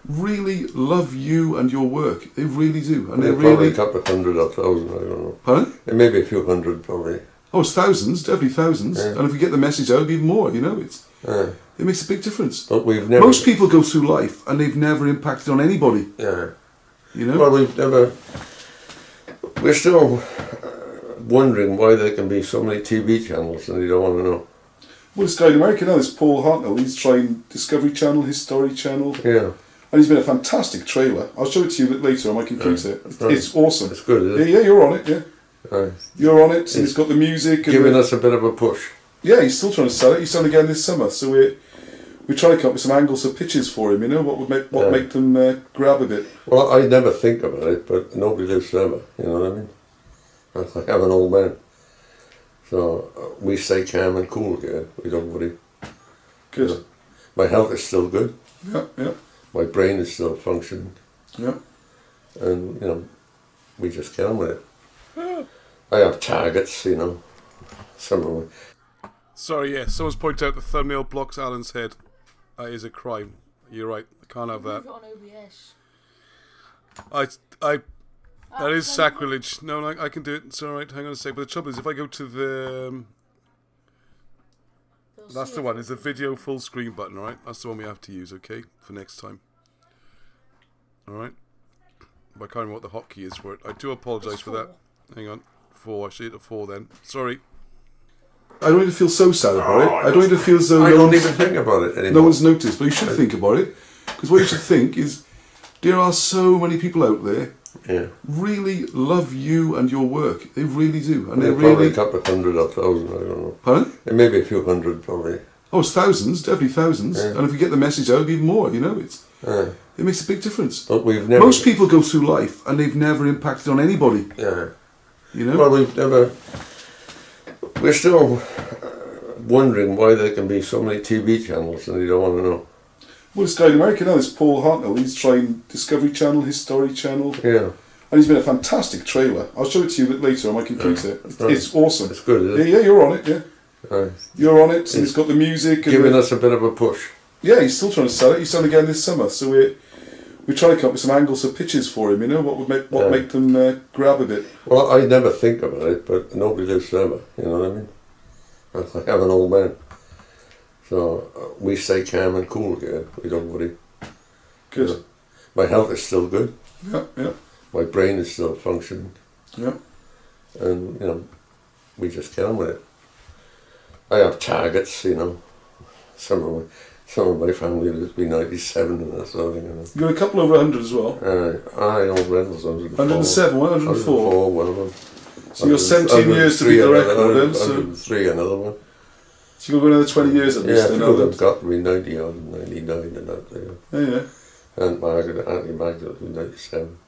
C: really love you and your work. They really do. And they
D: probably
C: really...
D: a couple of hundred or thousand, I don't know.
C: Pardon?
D: It may be a few hundred, probably.
C: Oh, it's thousands, definitely thousands.
D: Yeah.
C: And if we get the message out, even more, you know. It makes a big difference.
D: But we've never...
C: Most people go through life and they've never impacted on anybody.
D: Yeah.
C: You know?
D: Well, we've never... We're still wondering why there can be so many TV channels and you don't want to know.
C: Well, this guy in America now, this Paul Hartnell, he's trying Discovery Channel, History Channel.
D: Yeah.
C: And he's been a fantastic trailer. I'll show it to you a bit later on my computer. It's awesome.
D: It's good, isn't it?
C: Yeah, you're on it, yeah.
D: Right.
C: You're on it, and it's got the music. And
D: giving us a bit of a push.
C: Yeah, he's still trying to sell it. He's selling again this summer. So we're trying to come up with some angles of pitches for him, you know, what would make them grab a bit.
D: Well, I never think about it, but nobody lives forever, you know what I mean? I have an old man. So we stay calm and cool here. We don't worry.
C: Good.
D: You know, my health is still good.
C: Yeah, yeah.
D: My brain is still functioning.
C: Yeah.
D: And, you know, we just get on with it. I have targets, you know. Some of them.
A: Sorry, yeah, someone's pointed out the thumbnail blocks Alan's head. That is a crime. You're right. I can't have that.
B: Move it on OBS.
A: That is sacrilege. No, I can do it. It's alright. Hang on a sec. But the trouble is, if I go to the... that's the one. It's the video full screen button, alright? That's the one we have to use, okay? For next time. Alright? I can't remember what the hotkey is for it. I do apologise for that. Hang on. 4. I should hit a 4 then. Sorry.
C: I don't want you to feel so sad about it. I don't want you to feel as though...
D: I don't even think about it anymore.
C: No one's noticed, but you should think about it. Because what you should think is, there are so many people out there really love you and your work. They really do. And they
D: probably
C: really...
D: a couple of hundred or thousand, I don't know.
C: Pardon?
D: It may be a few hundred, probably.
C: Oh, it's thousands, definitely thousands.
D: Yeah.
C: And if we get the message out, even more, you know. It makes a big difference.
D: But we've never...
C: Most people go through life and they've never impacted on anybody.
D: Yeah.
C: You know?
D: Well, we've never... We're still wondering why there can be so many TV channels and you don't want to know.
C: Well, this guy in America now, this Paul Hartnell, he's trying Discovery Channel, History Channel.
D: Yeah.
C: And he's been a fantastic trailer. I'll show it to you a bit later on my computer. It's awesome.
D: It's good, isn't it?
C: Yeah, you're on it, yeah.
D: Right.
C: You're on it, and it's got the music. And
D: giving us a bit of a push.
C: Yeah, he's still trying to sell it. He's selling again this summer. So we're trying to come up with some angles of pitches for him, you know, what would make them grab a bit.
D: Well, I never think about it, but nobody lives forever, you know what I mean? I have an old man. So we stay calm and cool here. We don't worry.
C: Good.
D: You know, my health is still good.
C: Yeah, yeah.
D: My brain is still functioning.
C: Yeah.
D: And, you know, we just get on with it. I have targets, you know. Some of my family would be 97 and that sort of thing. You know.
C: You're a couple over 100 as well.
D: I old Reynolds, 104.
C: 107, 104.
D: 104, one of them.
C: So you've got 17 years to beat the record then.
D: 103, another one.
C: So you've got another 20 years at least.
D: Yeah, a few of them got to be 90 or 99 and that.
C: Yeah. Yeah.
D: And Auntie Margaret was 97.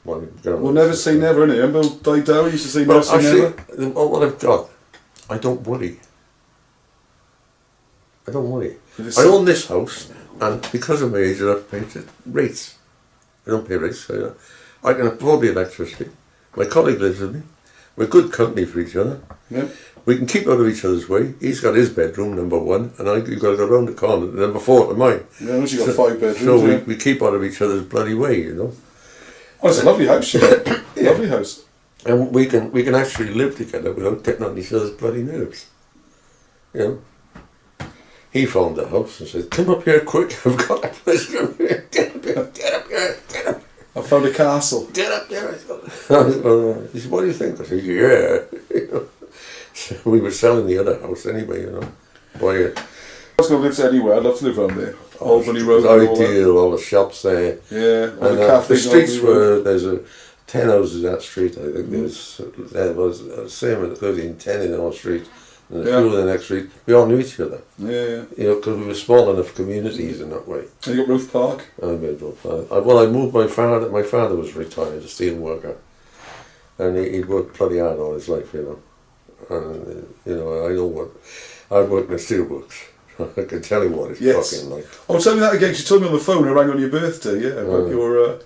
C: Well, never say never, innit? Remember Di Dowie used to say never say never?
D: What I've got, I don't worry. I don't worry. I own this house, and because of my age, I have to pay rates. I don't pay rates. So I can afford the electricity. My colleague lives with me. We're good company for each other.
C: Yeah.
D: We can keep out of each other's way. He's got his bedroom, number 1, and you've got to go round the corner, number 4 to mine.
C: Yeah, unless you've got 5 bedrooms.
D: So we keep out of each other's bloody way, you know.
C: Oh, it's a lovely house, yeah. Lovely house.
D: And we can actually live together without getting on each other's bloody nerves. You know? he found the house and said, "Come up here quick, I've got a place. Come here, get up here, get up here, get up."
C: I found a castle.
D: Get up there. He said, "What do you think?" I said, "Yeah." So we were selling the other house anyway, buy it.
C: I was going to live anywhere. I'd love to live around there. Albany Road.
D: Ideal, all the shops there.
C: Yeah,
D: and the streets were, there's 10 houses that street, I think. There was the same at 1310 in our street. And a few of the next street, we all knew each other.
C: Yeah.
D: Because we were small enough communities in that way.
C: And you got Roof Park?
D: I made Roof Park. Well, I moved my father. My father was retired, a steel worker. And he'd worked bloody hard all his life, And, I know what. I've worked in the steelworks. I can tell you what it's fucking like.
C: Oh, tell me that again. She told me on the phone. I rang on your birthday, about your...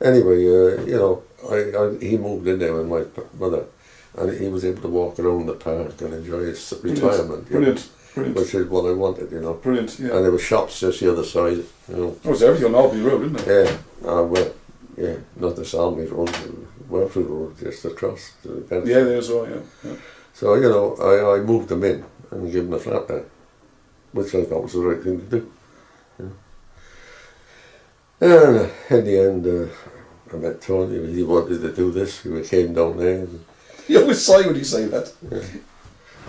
D: Anyway, he moved in there with my mother. And he was able to walk around the park and enjoy his retirement.
C: Brilliant.
D: Which is what I wanted,
C: Brilliant, yeah.
D: And there were shops just the other side,
C: Oh, it's everything on Albany Road, isn't it?
D: Yeah. Not the Salmi Road, Welford Road, just across the Peninsula.
C: Yeah, there as well, yeah.
D: So, I moved them in and gave them a flat there, which I thought was the right thing to do. And in the end, I met Tony. He wanted to do this. He came down there. And,
C: you always sigh when you say that.
D: Yeah.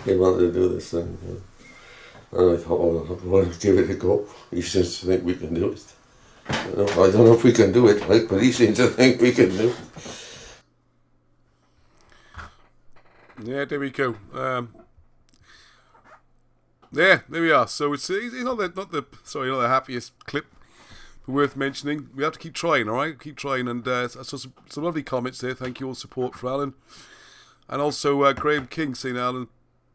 D: He wanted to do this thing. And I thought, well, give it a go. He seems to think we can do it. I don't know if we can do it, right? But he seems to think we can do it.
A: Yeah, there we go. Yeah, there we are. So it's not the happiest clip, but worth mentioning. We have to keep trying, all right? Keep trying, and I saw some lovely comments there. Thank you all support for Alan, and also Graham King saying Alan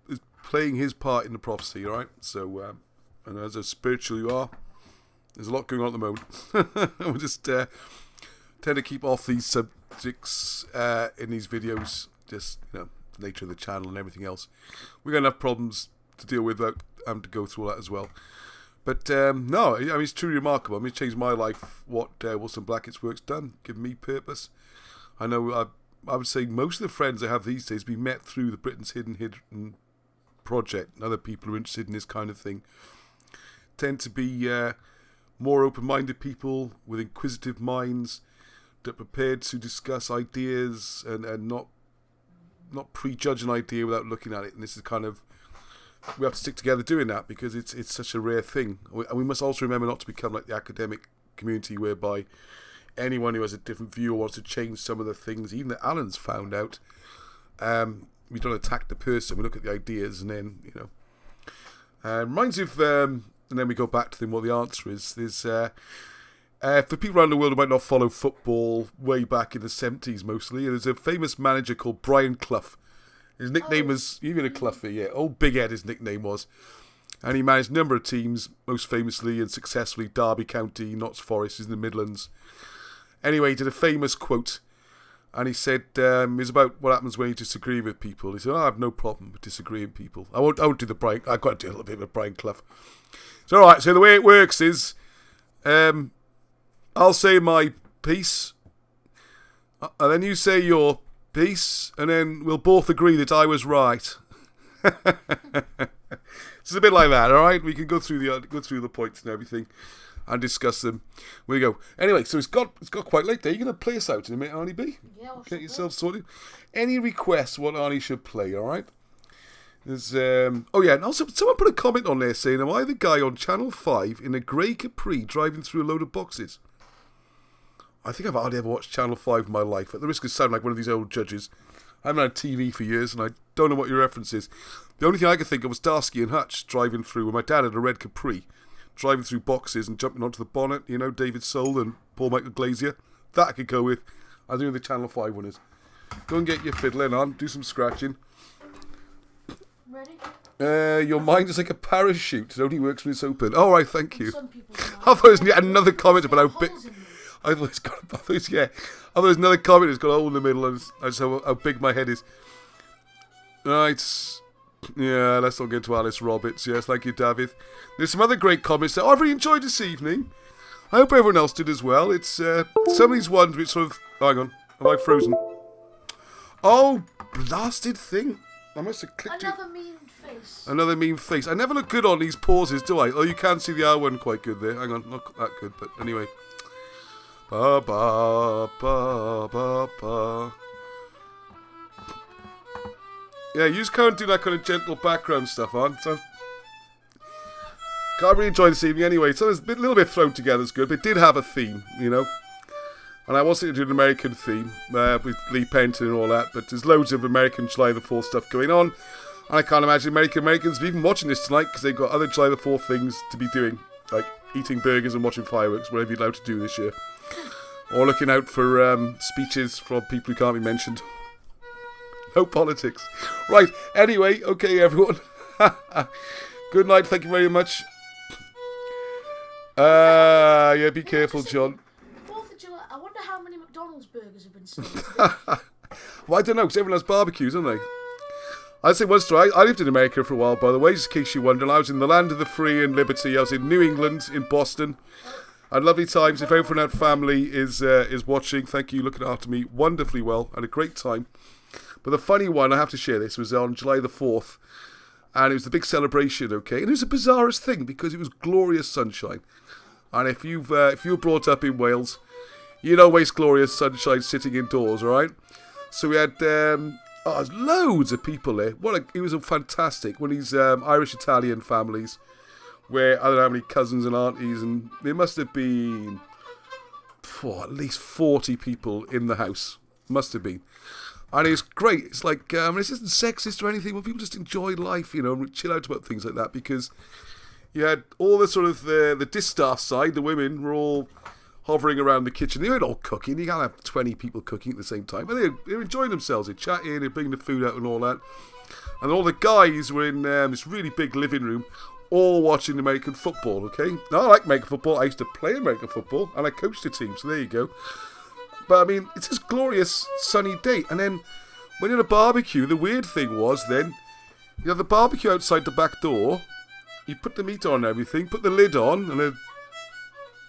A: is playing his part in the prophecy, all right? So, and as spiritual you are, there's a lot going on at the moment. We'll just tend to keep off these subjects in these videos, just the nature of the channel and everything else. We're going to have problems to deal with without having to go through all that as well. But no, I mean, it's truly remarkable. I mean, it's changed my life, what Wilson Blackett's work's done, given me purpose. I know I would say most of the friends I have these days we met through the Britain's Hidden project, and other people who are interested in this kind of thing tend to be more open-minded people with inquisitive minds that are prepared to discuss ideas and not prejudge an idea without looking at it. And this is kind of, we have to stick together doing that because it's such a rare thing. And we must also remember not to become like the academic community whereby anyone who has a different view or wants to change some of the things, even that Alan's found out, we don't attack the person, we look at the ideas and then, reminds you of, and then we go back to what the answer is. There's, for people around the world who might not follow football way back in the 70s mostly, there's a famous manager called Brian Clough. His nickname was, even a Cloughy, yeah, Old Big Ed his nickname was. And he managed a number of teams, most famously and successfully Derby County, Notts Forest, in the Midlands. Anyway, he did a famous quote, and he said, it's about what happens when you disagree with people. He said, I have no problem with disagreeing with people. I won't do the Brian, I've got to do a little bit with Brian Clough. So, alright, so the way it works is, I'll say my piece, and then you say your piece, and then we'll both agree that I was right. It's a bit like that, all right? We can go through the points and everything, and discuss them. We go. Anyway, so it's got quite late there. You're going to play us out in a minute, Arnie B?
B: Yeah, I'll
A: Get yourself sorted. Any requests what Arnie should play, all right? There's and also someone put a comment on there saying, am I the guy on Channel 5 in a grey Capri driving through a load of boxes? I think I've hardly ever watched Channel 5 in my life. At the risk of sounding like one of these old judges, I haven't had TV for years and I don't know what your reference is. The only thing I could think of was Starsky and Hutch driving through, when my dad had a red Capri, driving through boxes and jumping onto the bonnet, David Soul and Paul Michael Glazier. That I could go with. I think the Channel 5 one is. Go and get your fiddling on, do some scratching.
B: Ready?
A: Your mind is like a parachute. It only works when it's open. All right, thank you.
B: Some people
A: I thought it was another comment about how big. I thought it was another comment that's got a hole in the middle and I just how big my head is. Right. Yeah, let's not get into Alice Roberts. Yes, thank you, David. There's some other great comments there. I've really enjoyed this evening. I hope everyone else did as well. It's some of these ones which sort of... Hang on. Am I frozen? Oh, blasted thing. I must have clicked
B: Another mean face.
A: Another mean face. I never look good on these pauses, do I? Oh, you can see the R one quite good there. Hang on, not that good, but anyway. Ba ba ba ba ba. Yeah, you just can't do that kind of gentle background stuff on. So can't really enjoy this evening anyway. So it's a little bit thrown together is good, but it did have a theme, you know. And I was thinking to do an American theme with Lee Penton and all that, but there's loads of American July the 4th stuff going on. And I can't imagine Americans even watching this tonight because they've got other July the 4th things to be doing, like eating burgers and watching fireworks, whatever you're allowed to do this year. Or looking out for speeches from people who can't be mentioned. No politics. Right, anyway, okay everyone. Good night, thank you very much. Yeah, be careful, John.
B: 4th of July, I wonder how many McDonald's burgers have been sold today.
A: Well, I don't know, because everyone has barbecues, don't they? I'd say one story. I lived in America for a while, by the way, just in case you wonder. I was in the land of the free and liberty. I was in New England, in Boston. I had lovely times. If everyone at family is watching, thank you, looking after me wonderfully well. I had a great time. But the funny one, I have to share this, was on July the 4th. And it was the big celebration, okay? And it was the bizarrest thing, because it was glorious sunshine. And if you were brought up in Wales, you don't waste glorious sunshine sitting indoors, all right? So we had there's loads of people there. It was a fantastic. One of these Irish-Italian families, where I don't know how many cousins and aunties, and there must have been at least 40 people in the house. Must have been. And it's great. It's like, this isn't sexist or anything, but people just enjoy life, you know, and chill out about things like that, because you had all the sort of, the distaff side, the women were all hovering around the kitchen. They weren't all cooking. You can't have 20 people cooking at the same time. But they were enjoying themselves. They're chatting, they're bringing the food out and all that. And all the guys were in this really big living room, all watching American football, okay? Now, I like American football. I used to play American football, and I coached a team, so there you go. But, I mean, it's this glorious sunny day. And then, when you're at a barbecue, the weird thing was then, you have the barbecue outside the back door, you put the meat on and everything, put the lid on, and a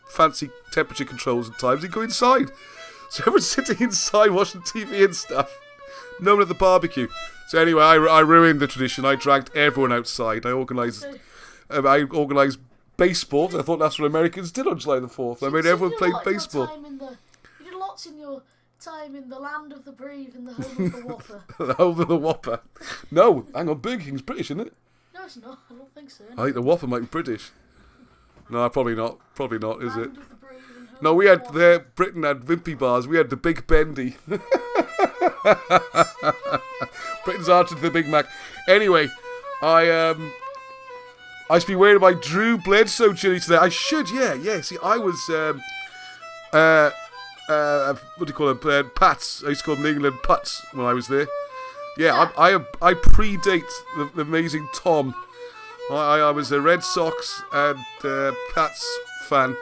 A: fancy temperature controls at times, you go inside. So everyone's sitting inside watching TV and stuff. No one at the barbecue. So anyway, I ruined the tradition. I dragged everyone outside. I organised baseball. I thought that's what Americans did on July the 4th. I made everyone play baseball.
B: You did lots in your time in the land of the brave and the home of the Whopper.
A: The home of the Whopper. No, hang on, Burger King's British, isn't it?
B: No, it's not. I don't think so.
A: I think the Whopper might be British. No, probably not. Probably not, is it?
B: Land of the brave and home
A: No,
B: of
A: we
B: the
A: had
B: Whopper.
A: Britain had Wimpy bars. We had the Big Bendy. Britain's answer to the Big Mac. Anyway, I should be wearing my Drew Bledsoe jersey today. I should, yeah. See, I was what do you call them? Pats. I used to call them England Putts when I was there. Yeah, I predate the amazing Tom. I was a Red Sox and Pats fan.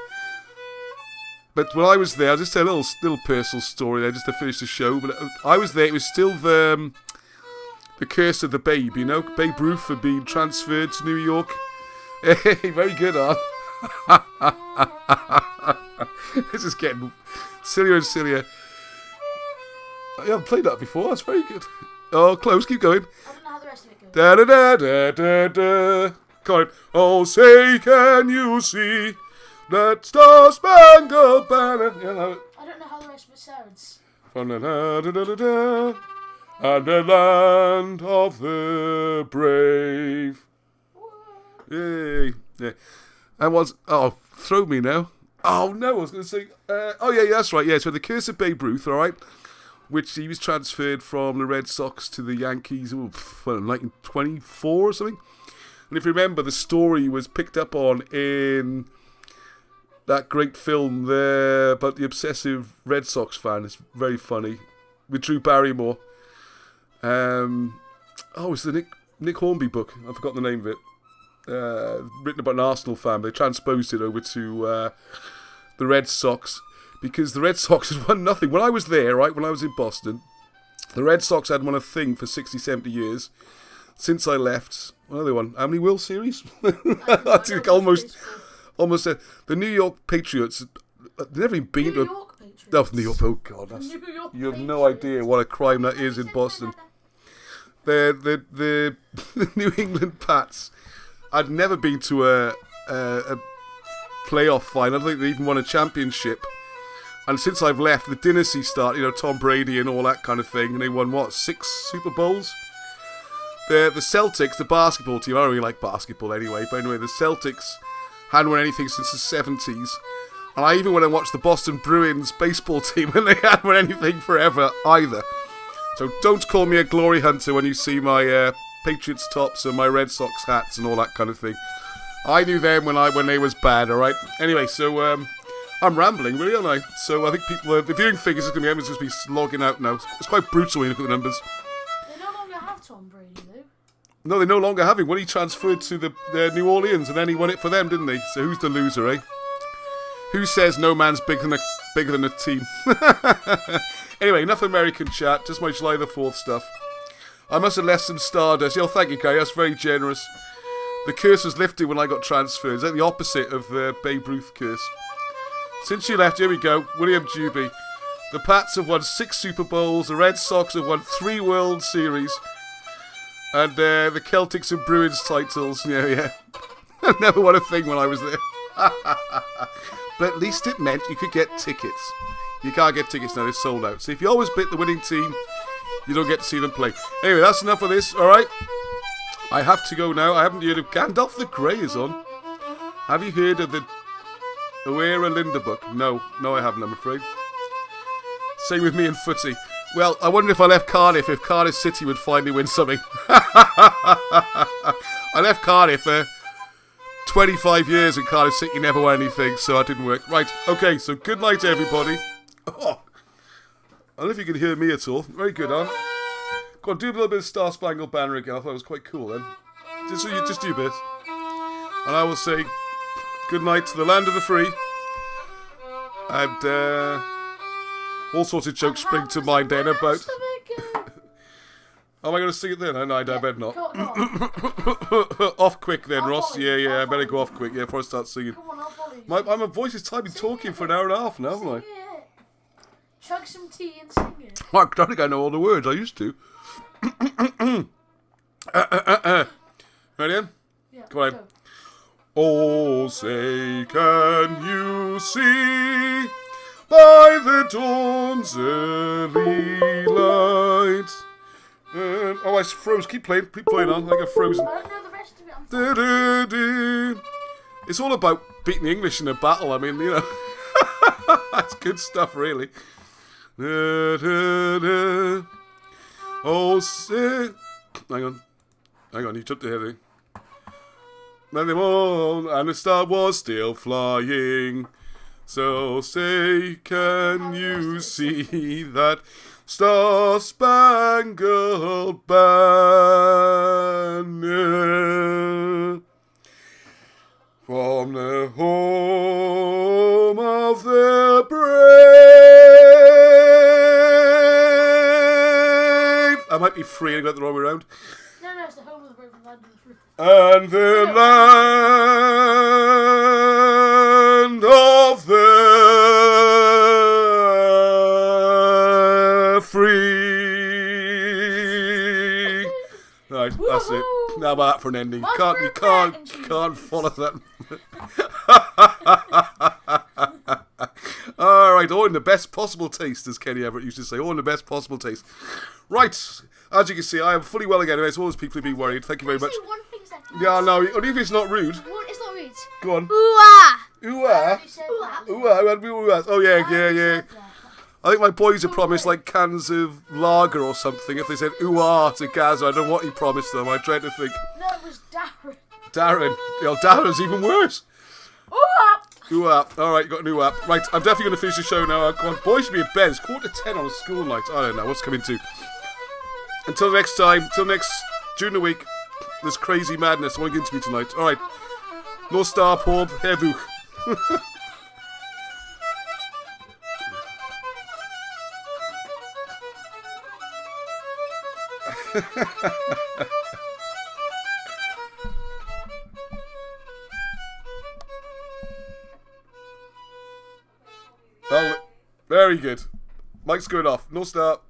A: But when I was there, I'll just tell a little personal story there just to finish the show. But I was there, it was still the curse of the Babe, you know? Babe Ruth had been transferred to New York. Hey, very good, Art. This is getting sillier and sillier. I haven't played that before, that's very good. Oh, close, keep going.
B: I don't know how the rest of it goes.
A: Da da da da da da. Come on. Oh, say, can you see that star-spangled banner? Yeah, no.
B: I don't know how the rest of it sounds.
A: From the da da da da da, and the land of the brave. Yay! Yeah. And was throw me now. Oh no, I was going to say. Yeah, that's right. Yeah, so the curse of Babe Ruth, all right, which he was transferred from the Red Sox to the Yankees in 1924 or something. And if you remember, the story was picked up on in that great film there about the obsessive Red Sox fan. It's very funny with Drew Barrymore. It's the Nick Hornby book. I've forgotten the name of it. Written about an Arsenal fan. They transposed it over to the Red Sox because the Red Sox had won nothing. When I was there, right, when I was in Boston, the Red Sox had won a thing for 60, 70 years. Since I left, what have they won? How many World Series? I think almost. The New York Patriots. They've never even been to.
B: New York Patriots.
A: Oh, New York. Oh God, you have no idea what a crime that is in Boston. the New England Pats. I'd never been to a playoff final. I don't think they even won a championship. And since I've left, the dynasty started, Tom Brady and all that kind of thing. And they won, 6 Super Bowls? The Celtics, the basketball team, I don't really like basketball anyway, but anyway, the Celtics hadn't won anything since the 70s. And I even went and watched the Boston Bruins baseball team, and they hadn't won anything forever either. So don't call me a glory hunter when you see my Patriots tops and my Red Sox hats and all that kind of thing. I knew them when they was bad, alright? Anyway, so I'm rambling, really, aren't I? So I think people, the viewing figures are going to be, everyone's just be logging out now. It's quite brutal when you look at the numbers.
B: They no longer have Tom Brady, though.
A: No, they no longer have him. When he transferred to the New Orleans, and then he won it for them, didn't he? So who's the loser, eh? Who says no man's bigger than a team? Anyway, enough American chat. Just my July the 4th stuff. I must have left some stardust. Thank you, Gary. That's very generous. The curse was lifted when I got transferred. It's like the opposite of the Babe Ruth curse. Since you left, here we go. William Juby. The Pats have won 6 Super Bowls. The Red Sox have won 3 World Series. And the Celtics and Bruins titles. Yeah. I never won a thing when I was there. But at least it meant you could get tickets. You can't get tickets now, they're sold out. So if you always beat the winning team, you don't get to see them play. Anyway, that's enough of this, alright? I have to go now. I haven't heard of Gandalf the Grey is on. Have you heard of the Oera Linda book? No, I haven't, I'm afraid. Same with me in footy. Well, I wonder if I left Cardiff, if Cardiff City would finally win something. I left Cardiff for 25 years and Cardiff City never won anything, so it didn't work. Right, okay, so good night, everybody. Oh, I don't know if you can hear me at all. Very good, huh? Go on, do a little bit of Star Spangled Banner again. I thought it was quite cool then. Just do a bit. And I will say good night to the land of the free. And all sorts of jokes spring to mind then about... Am I going to sing it then? No, I bet not. Off quick then, Ross. Yeah, I better go off quick, before I start singing.
B: Come on, I'll follow you.
A: My voice is tired. I've been talking for an hour and a half now, haven't I?
B: Sing it. Chug some tea and sing it.
A: I don't think I know all the words. I used to. Ready, Ian?
B: Yeah,
A: Come on.
B: go.
A: Oh, say, can you see by the dawn's early light? I froze. Keep playing on. I got frozen.
B: I don't know the rest of it. I'm
A: Du-du-du. It's all about beating the English in a battle. I mean, that's good stuff, really. Du-du-du. Oh, say... Hang on, you jumped ahead of me. Then they won, and the star was still flying. So say, can you see that Star-Spangled Banner from the home of the brave? I might be free, I got the wrong way around.
B: No, it's the home of the brave and land of the free.
A: And the land of the free. Right, that's it. Now about that for an ending. You can't follow that. Alright, all in the best possible taste, as Kenny Everett used to say. All in the best possible taste. Right, as you can see, I am fully well again. As always, people have been worried. Thank you very much.
B: One thing second.
A: Yeah, no, only if it's not rude.
B: It's not rude.
A: Go on.
B: Ooh-ah.
A: Ooh-ah. Ooh-ah. Oh, yeah. I think my boys have promised like cans of lager or something. If they said ooh-ah to Gaza, I don't know what he promised them. I tried to think.
B: No, it was Darren.
A: Darren. Darren's even worse.
B: Ooh-ah.
A: Ooh-ah. Alright, you got an ooh-ah. Right, I'm definitely going to finish the show now. Come on, boys should be in bed. It's 9:45 on a school night. I don't know what's coming to. Until next time, during the week, this crazy madness won't get into me tonight. Alright. No star Paul, Herbuch. Oh, very good. Mike's going off. No star.